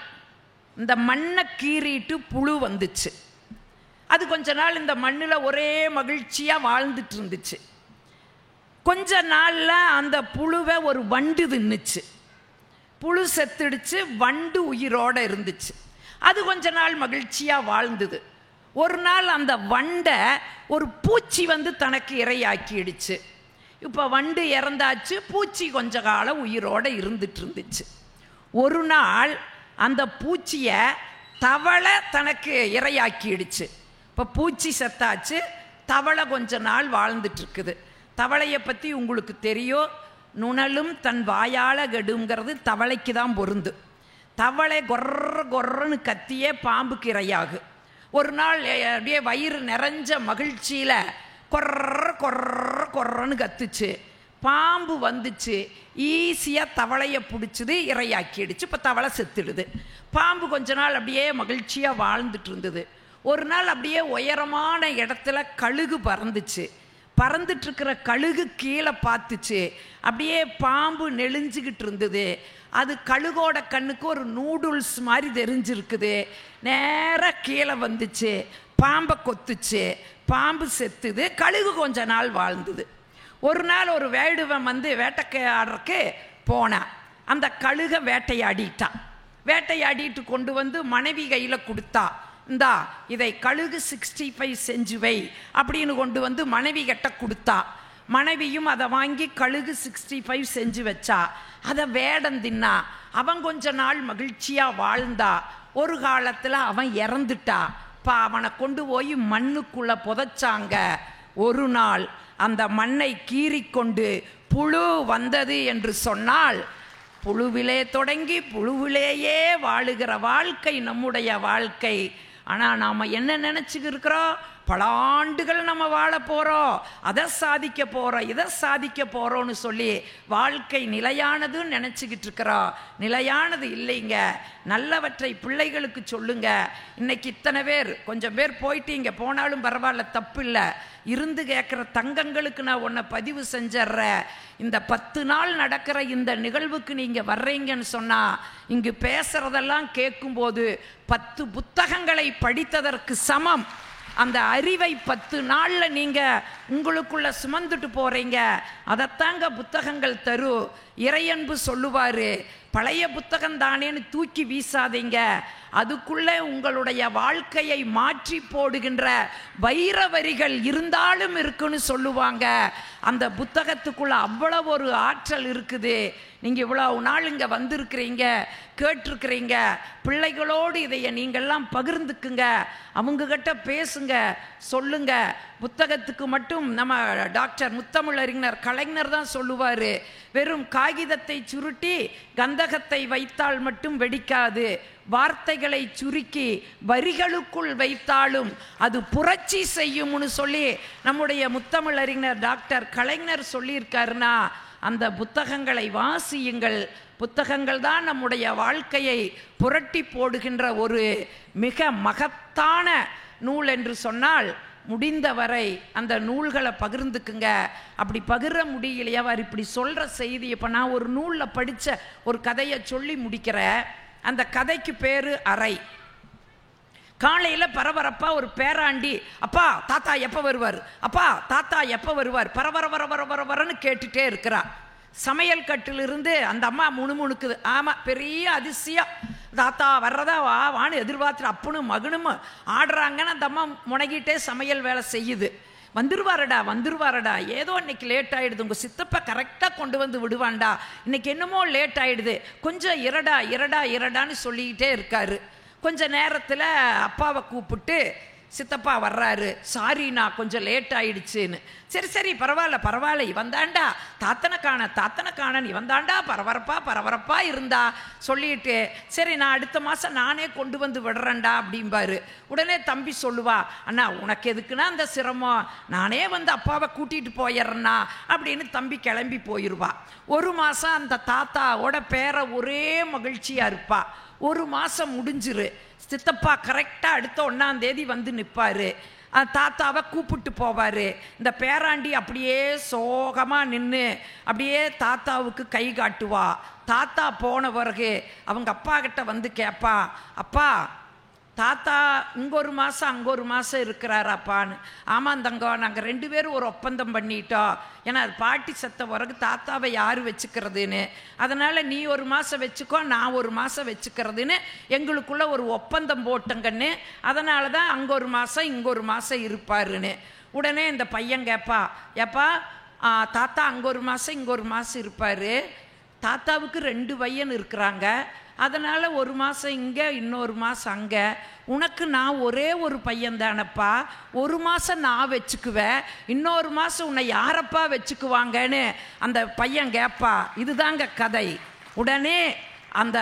இந்த மண்ணை கீறிட்டு புழு வந்துச்சு. அது கொஞ்ச நாள் இந்த மண்ணில் ஒரே மகிழ்ச்சியாக வாழ்ந்துட்டு இருந்துச்சு. கொஞ்ச நாளில் அந்த புழுவை ஒரு வண்டு தின்னுச்சு. புழு செத்துடுச்சு, வண்டு உயிரோடு இருந்துச்சு. அது கொஞ்ச நாள் மகிழ்ச்சியாக வாழ்ந்தது. ஒரு நாள் அந்த வண்டை ஒரு பூச்சி வந்து தனக்கு இரையாக்கிடுச்சு. இப்போ வண்டு இறந்தாச்சு, பூச்சி கொஞ்ச காலம் உயிரோடு இருந்துட்டு இருந்துச்சு. ஒரு நாள் அந்த பூச்சியை தவளை தனக்கு இரையாக்கிடுச்சு. இப்போ பூச்சி செத்தாச்சு, தவளை கொஞ்ச நாள் வாழ்ந்துட்டு இருக்குது. தவளையை பற்றி உங்களுக்கு தெரியும், நுணலும் தன் வாயால கெடுங்கிறது தவளைக்கு தான் பொருந்து. தவளை கொர்ற கொர்றன்னு கத்தியே பாம்புக்கு இரையாகு. ஒரு நாள் அப்படியே வயிறு நிறைஞ்ச மகிழ்ச்சியில் கொர்ற கொர்ற கொர்றன்னு கத்துச்சு. பாம்பு வந்துச்சு, ஈஸியாக தவளையை பிடிச்சிது, இரையாக்கிடுச்சு. இப்போ தவளை செத்துடுது. பாம்பு கொஞ்ச நாள் அப்படியே மகிழ்ச்சியாக வாழ்ந்துட்டு இருந்தது. ஒரு நாள் அப்படியே உயரமான இடத்துல கழுகு பறந்துச்சு. பறந்துட்டு இருக்கிற கழுகு கீழே பார்த்துச்சு. அப்படியே பாம்பு நெளிஞ்சுக்கிட்டு இருந்தது. அது கழுகோட கண்ணுக்கு ஒரு நூடுல்ஸ் மாதிரி தெரிஞ்சிருக்குது. நேராக கீழே வந்துச்சு, பாம்பை கொத்துச்சு. பாம்பு செத்துது. கழுகு கொஞ்ச நாள் வாழ்ந்தது. ஒரு நாள் ஒரு வேடுவன் வந்து வேட்டையாடுறக்கு போனான். அந்த கழுகை வேட்டையாடிட்டான். வேட்டையாடிட்டு கொண்டு வந்து மனைவி கையில் கொடுத்தா, இந்தா இதை கழுகு 65 செஞ்சு வை அப்படின்னு கொண்டு வந்து மனைவி கிட்ட கொடுத்தா. மனைவியும் அதை வாங்கி கழுகு 65 செஞ்சு வச்சா. அதை வேடன் தின்னா. அவன் கொஞ்ச நாள் மகிழ்ச்சியா வாழ்ந்தா. ஒரு காலத்துல அவன் இறந்துட்டா. இப்போ அவனை கொண்டு போய் மண்ணுக்குள்ள புதைச்சாங்க. ஒரு நாள் அந்த மண்ணை கீறிக்கொண்டு புழு வந்தது என்று சொன்னால், புழுவிலே தொடங்கி புழுவிலேயே வாழுகிற வாழ்க்கை நம்முடைய வாழ்க்கை. ஆனால் நாம் என்ன நினச்சிக்கிட்டு இருக்கிறோம்? பல ஆண்டுகள் நம்ம வாழ போகிறோம், அதை சாதிக்க போகிறோம், இதை சாதிக்க போகிறோன்னு சொல்லி வாழ்க்கை நிலையானதுன்னு நினச்சிக்கிட்டு இருக்கிறோம். நிலையானது இல்லைங்க. நல்லவற்றை பிள்ளைகளுக்கு சொல்லுங்க. இன்னைக்கு இத்தனை பேர், கொஞ்சம் பேர் போயிட்டீங்க, போனாலும் பரவாயில்ல, தப்பு இல்லை. இருந்து கேட்குற தங்கங்களுக்கு நான் உன்னை பதிவு செஞ்சிட்றேன். இந்த 10 நாள் நடக்கிற இந்த நிகழ்வுக்கு நீங்கள் வர்றீங்கன்னு சொன்னால், இங்கு பேசுகிறதெல்லாம் கேட்கும்போது 10 புத்தகங்களை படித்ததற்கு சமம். அந்த அறிவை 10 நாளில் நீங்கள் உங்களுக்குள்ள சுமந்துட்டு போகிறீங்க. அதைத்தாங்க புத்தகங்கள் தரும். இறையன்பு சொல்லுவார், பழைய புத்தகம் தானேன்னு தூக்கி வீசாதீங்க. அதுக்குள்ளே உங்களுடைய வாழ்க்கையை மாற்றி போடுகின்ற வைர வரிகள் இருந்தாலும் இருக்குன்னு சொல்லுவாங்க. அந்த புத்தகத்துக்குள்ள அவ்வளவு ஒரு ஆற்றல் இருக்குது. நீங்கள் இவ்வளவு நாள் இங்கே வந்திருக்கிறீங்க, கேட்டிருக்கிறீங்க. பிள்ளைகளோடு இதைய நீங்கள்லாம் பகிர்ந்துக்குங்க, அவங்ககிட்ட பேசுங்க, சொல்லுங்க. புத்தகத்துக்கு மட்டும் நம்ம டாக்டர் முத்தமிழறிஞர் கலைஞர் தான் சொல்லுவார், வெறும் காகிதத்தை சுருட்டி கந்தகத்தை வைத்தால் மட்டும் வெடிக்காது, வார்த்தைகளை சுருக்கி வரிகளுக்குள் வைத்தாலும் அது புரட்சி செய்யும்னு சொல்லி நம்முடைய முத்தமிழறிஞர் டாக்டர் கலைஞர் சொல்லியிருக்காருன்னா, அந்த புத்தகங்களை வாசியுங்கள். புத்தகங்கள் தான் நம்முடைய வாழ்க்கையை புரட்டி போடுகின்ற ஒரு மிக மகத்தான நூல் என்று சொன்னால், முடிந்தவரை அந்த நூல்களை பகிர்ந்துக்குங்க. அப்படி பகிர முடியலையா, அவர் இப்படி சொல்கிற செய்தி. இப்போ நான் ஒரு நூலில் படித்த ஒரு கதையை சொல்லி முடிக்கிறேன். அந்த கதைக்கு பேர் அறை. காலையில் பரபரப்பாக ஒரு பேராண்டி, அப்பா தாத்தா எப்போ வருவார், அப்பா தாத்தா எப்போ வருவார், பரபரன்னு கேட்டுட்டே இருக்கிறா. சமையல் கட்டிலிருந்து அந்த அம்மா முணுமுணுக்குது. ஆமாம், பெரிய அதிசயம், தாத்தா வர்றதா வான்னு எதிர்பார்த்துட்டு அப்பனும் மகனும் ஆடுறாங்கன்னு அந்த அம்மா முனகிட்டே சமையல் வேலை செய்யுது. வந்துருவாரடா, ஏதோ இன்னைக்கு லேட் ஆகிடுது, உங்கள் சித்தப்பா கரெக்டாக கொண்டு வந்து விடுவான்டா, இன்னைக்கு என்னமோ லேட் ஆகிடுது, கொஞ்சம் இரடான்னு சொல்லிக்கிட்டே இருக்காரு. கொஞ்ச நேரத்தில் அப்பாவை கூப்பிட்டு, சித்தப்பா வர்றாரு, சாரிண்ணா கொஞ்சம் லேட் ஆயிடுச்சுன்னு. சரி பரவாயில்ல, இவன் தாண்டா தாத்தனை காண இவன் தாண்டா பரபரப்பா இருந்தா சொல்லிட்டு, சரி நான் அடுத்த மாதம் நானே கொண்டு வந்து விடுறேன்டா அப்படிம்பாரு. உடனே தம்பி சொல்லுவா, அண்ணா உனக்கு எதுக்குன்னா அந்த சிரமம், நானே வந்து அப்பாவை கூட்டிகிட்டு போயிடுறேன்னா அப்படின்னு தம்பி கிளம்பி போயிடுவா. ஒரு மாதம் அந்த தாத்தாவோட பேரை ஒரே மகிழ்ச்சியாக இருப்பா. ஒரு மாதம் முடிஞ்சிரு. சித்தப்பா கரெக்டாக அடுத்த 1ஆம் தேதி வந்து நிற்பார். தாத்தாவை கூப்பிட்டு போவார். இந்த பேராண்டி அப்படியே சோகமாக நின்று அப்படியே தாத்தாவுக்கு கை காட்டுவா. தாத்தா போன பிறகு அவங்க அப்பா கிட்ட வந்து கேட்பா, அப்பா தாத்தா இங்கே ஒரு மாதம் அங்கே ஒரு மாதம் இருக்கிறாராப்பான்னு. ஆமாம் தங்கோ, நாங்கள் 2 பேரும் ஒரு ஒப்பந்தம் பண்ணிட்டோம். ஏன்னா அது பாட்டி செத்த பிறகு தாத்தாவை யார் வச்சுக்கிறதுன்னு, அதனால் நீ ஒரு மாதம் வச்சுக்கோ, நான் ஒரு மாதம் வச்சுக்கிறதுன்னு எங்களுக்குள்ள ஒரு ஒப்பந்தம் போட்டங்கன்னு. அதனால தான் அங்கே ஒரு மாதம் இங்கே ஒரு மாதம் இருப்பாருன்னு. உடனே இந்த பையன் கேட்பா, ஏப்பா தாத்தா அங்கே ஒரு மாதம் இங்கே ஒரு மாதம் இருப்பார், தாத்தாவுக்கு 2 பையன் இருக்கிறாங்க, அதனால் ஒரு மாதம் இங்கே இன்னொரு மாதம் அங்கே, உனக்கு நான் ஒரே ஒரு பையன் தானப்பா, ஒரு மாதம் நான் வச்சுக்குவேன், இன்னொரு மாதம் உன்னை யாரப்பா வச்சுக்குவாங்கன்னு அந்த பையன் கேட்பா. இதுதாங்க கதை. உடனே அந்த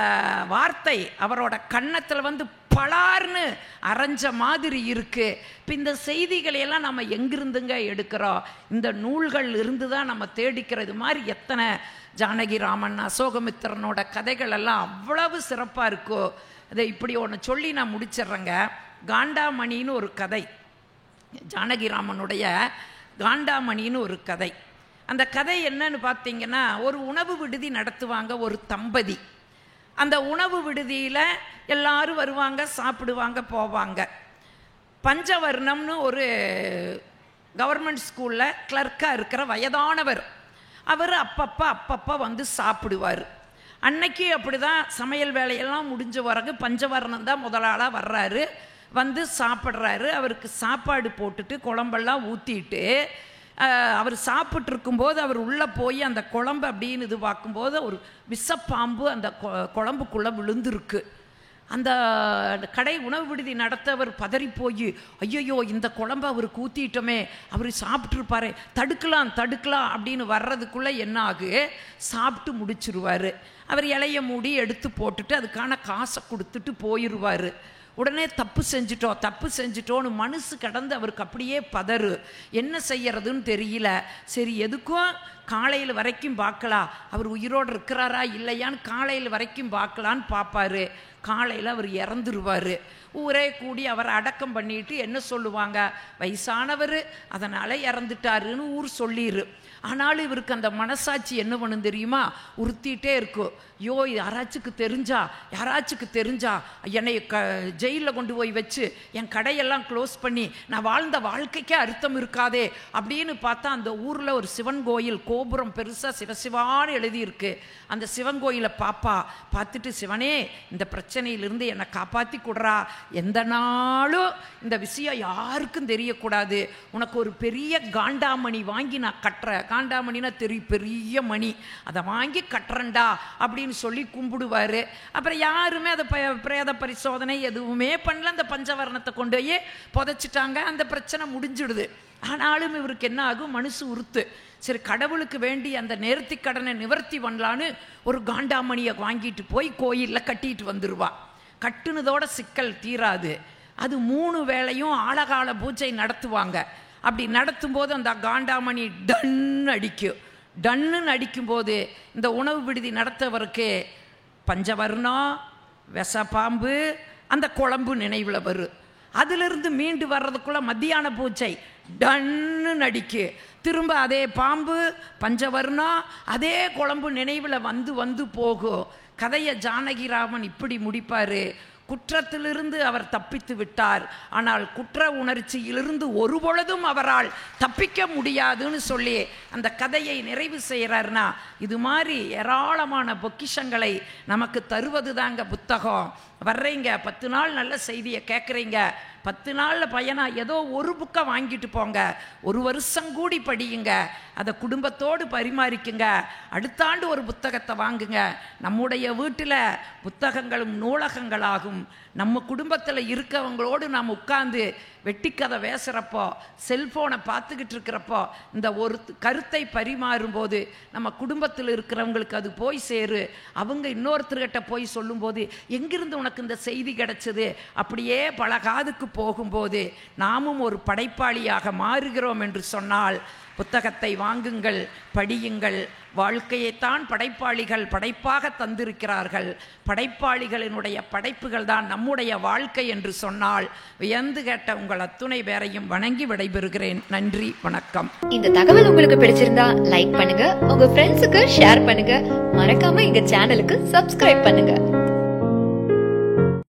வார்த்தை அவரோட கன்னத்தில் வந்து பலார்னு அரைஞ்ச மாதிரி இருக்கு. இப்போ இந்த செய்திகளையெல்லாம் நம்ம எங்கிருந்துங்க எடுக்கிறோம்? இந்த நூல்கள் இருந்து தான் நம்ம தேடிக்கிறது. மாதிரி எத்தனை ஜானகிராமன், அசோகமித்திரனோட கதைகள் எல்லாம் அவ்வளவு சிறப்பாக இருக்கோ. அதை இப்படி ஒன்று சொல்லி நான் முடிச்சிட்றேங்க. காண்டாமணின்னு ஒரு கதை, ஜானகிராமனுடைய காண்டாமணின்னு ஒரு கதை. அந்த கதை என்னன்னு பார்த்தீங்கன்னா, ஒரு உணவு விடுதி நடத்துவாங்க ஒரு தம்பதி. அந்த உணவு விடுதியில் எல்லாரும் வருவாங்க, சாப்பிடுவாங்க, போவாங்க. பஞ்சவர்ணம்னு ஒரு கவர்மெண்ட் ஸ்கூலில் கிளர்க்காக இருக்கிற வயதானவர், அவர் அப்பப்போ வந்து சாப்பிடுவார். அன்னைக்கு அப்படி தான் சமையல் வேலையெல்லாம் முடிஞ்ச பிறகு பஞ்சவர்ணம் தான் முதலாளாக வர்றாரு, வந்து சாப்பிட்றாரு. அவருக்கு சாப்பாடு போட்டுட்டு குழம்பெல்லாம் ஊற்றிட்டு அவர் சாப்பிட்டு இருக்கும்போது அவர் உள்ளே போய் அந்த குழம்பு அப்படின்னு இது பார்க்கும்போது ஒரு விஷப்பாம்பு அந்த குழம்புக்குள்ளே விழுந்துருக்கு. அந்த கடை உணவு விடுதி நடத்தவர் பதறி போய், ஐயோ இந்த குழம்பு அவருக்கு ஊற்றிட்டோமே, அவர் சாப்பிட்ருப்பாரு, தடுக்கலாம் அப்படின்னு வர்றதுக்குள்ளே என்ன ஆகு, சாப்பிட்டு முடிச்சிருவார். அவர் இலைய மூடி எடுத்து போட்டுட்டு அதுக்கான காசை கொடுத்துட்டு போயிடுவார். உடனே தப்பு செஞ்சிட்டோன்னு மனசு கடந்து அவருக்கு அப்படியே பதறு, என்ன செய்யறதுன்னு தெரியல. சரி எதுக்கும் காலையில் வரைக்கும் பார்க்கலாம், அவர் உயிரோடு இருக்கிறாரா இல்லையான்னு காலையில் வரைக்கும் பார்க்கலான்னு பார்ப்பாரு. காலையில் அவர் இறந்துருவார். ஊரே கூடி அவரை அடக்கம் பண்ணிட்டு என்ன சொல்லுவாங்க, வயசானவர் அதனால் இறந்துட்டாருன்னு ஊர் சொல்லிடு. ஆனாலும் இவருக்கு அந்த மனசாட்சி என்ன பண்ணும் தெரியுமா, உறுத்திட்டே இருக்கும். ஐயோ யாராச்சுக்கு தெரிஞ்சா என்னை ஜெயிலில் கொண்டு போய் வச்சு என் கடையெல்லாம் க்ளோஸ் பண்ணி நான் வாழ்ந்த வாழ்க்கைக்கே அர்த்தம் இருக்காதே அப்படின்னு பார்த்தா அந்த ஊரில் ஒரு சிவன் கோயில் கோபுரம் பெருசாக சிவசிவான்னு எழுதியிருக்கு. அந்த சிவன் கோயிலை பார்த்துட்டு, சிவனே இந்த பிரச்சனையிலிருந்து என்னை காப்பாற்றி கொடுறா, எந்த நாளும் இந்த விஷயம் யாருக்கும் தெரியக்கூடாது, உனக்கு ஒரு பெரிய காண்டாமணி வாங்கி நான் கட்டுறேன், காண்டாமணினா பெரிய மணி, அதை வாங்கி கட்டுறேன்டா அப்படின்னு சொல்லி கும்பிடுவாரு. அப்புறம் யாருமே அதை பிரேத பரிசோதனை எதுவுமே பண்ணல. அந்த பஞ்சவர்ணத்தை கொண்டு போய் புதைச்சிட்டாங்க. அந்த பிரச்சனை முடிஞ்சிடுது. ஆனாலும் இவருக்கு என்ன ஆகும், மனசு உறுத்து. சரி, கடவுளுக்கு வேண்டி அந்த நேர்த்தி கடனை நிவர்த்தி பண்ணலான்னு ஒரு காண்டாமணியை வாங்கிட்டு போய் கோயிலில் கட்டிட்டு வந்துடுவா. கட்டுனதோட சிக்கல் தீராது. அது 3 வேளையும் ஆழகால பூஜை நடத்துவாங்க. அப்படி நடத்தும் போது அந்த காண்டாமணி டன்னு அடிக்கும். டன்னுன்னு அடிக்கும்போது இந்த உணவு விடுதி நடத்தவருக்கு பஞ்சவர்ணம், விஷப்பாம்பு, அந்த குழம்பு நினைவில் வரும். அதிலிருந்து மீண்டு வர்றதுக்குள்ள மத்தியான பூஜை டன்னு நடிக்கு. திரும்ப அதே பாம்பு, பஞ்சவர்ணம், அதே குழம்பு நினைவில் வந்து போகும். கதையை ஜானகிராமன் இப்படி முடிப்பார். குற்றத்திலிருந்து அவர் தப்பித்து விட்டார், ஆனால் குற்ற உணர்ச்சியிலிருந்து ஒரு பொழுதும் அவரால் தப்பிக்க முடியாதுன்னு சொல்லி அந்த கதையை நிறைவு செய்கிறார்னா, இது மாதிரி ஏராளமான பொக்கிஷங்களை நமக்கு தருவது தாங்க புத்தகம். வர்றீங்க 10 நாள் நல்ல செய்தியை கேட்குறீங்க, 10 நாளில் பையனா ஏதோ ஒரு புக்கை வாங்கிட்டு போங்க, 1 வருஷம் கூடி படியுங்க, அதை குடும்பத்தோடு பரிமாறிக்குங்க, அடுத்த ஆண்டு ஒரு புத்தகத்தை வாங்குங்க. நம்முடைய வீட்டில் புத்தகங்களும் நூலகங்களாகும். நம்ம குடும்பத்தில் இருக்கவங்களோடு நாம் உட்கார்ந்து வெட்டிக்கதை பேசுகிறப்போ, செல்ஃபோனை பார்த்துக்கிட்டு இருக்கிறப்போ, இந்த ஒரு கருத்தை பரிமாறும்போது நம்ம குடும்பத்தில் இருக்கிறவங்களுக்கு அது போய் சேரு. அவங்க இன்னொருத்தர்கிட்ட போய் சொல்லும்போது, எங்கிருந்து உனக்கு இந்த செய்தி கிடைச்சது, அப்படியே பல காதுக்கு போகும்போது நாமும் ஒரு படைப்பாளியாக மாறுகிறோம் என்று சொன்னால், புத்தகத்தை வாங்குங்கள், படியுங்கள். வாழ்க்கையைத்தான் படைப்பாளிகள் படைப்பாக தந்திருக்கிறார்கள். படைப்பாளிகளினுடைய படைப்புகள் தான் நம்முடைய வாழ்க்கை என்று சொன்னால் வியந்து கேட்ட உங்கள் அத்துணை பேரையும் வணங்கி விடைபெறுகிறேன். நன்றி, வணக்கம். இந்த தகவல் உங்களுக்கு பிடிச்சிருந்தா லைக் பண்ணுங்க, உங்க ஃப்ரெண்ட்ஸுக்கு ஷேர் பண்ணுங்க, மறக்காம எங்க சேனலுக்கு சப்ஸ்கிரைப் பண்ணுங்க.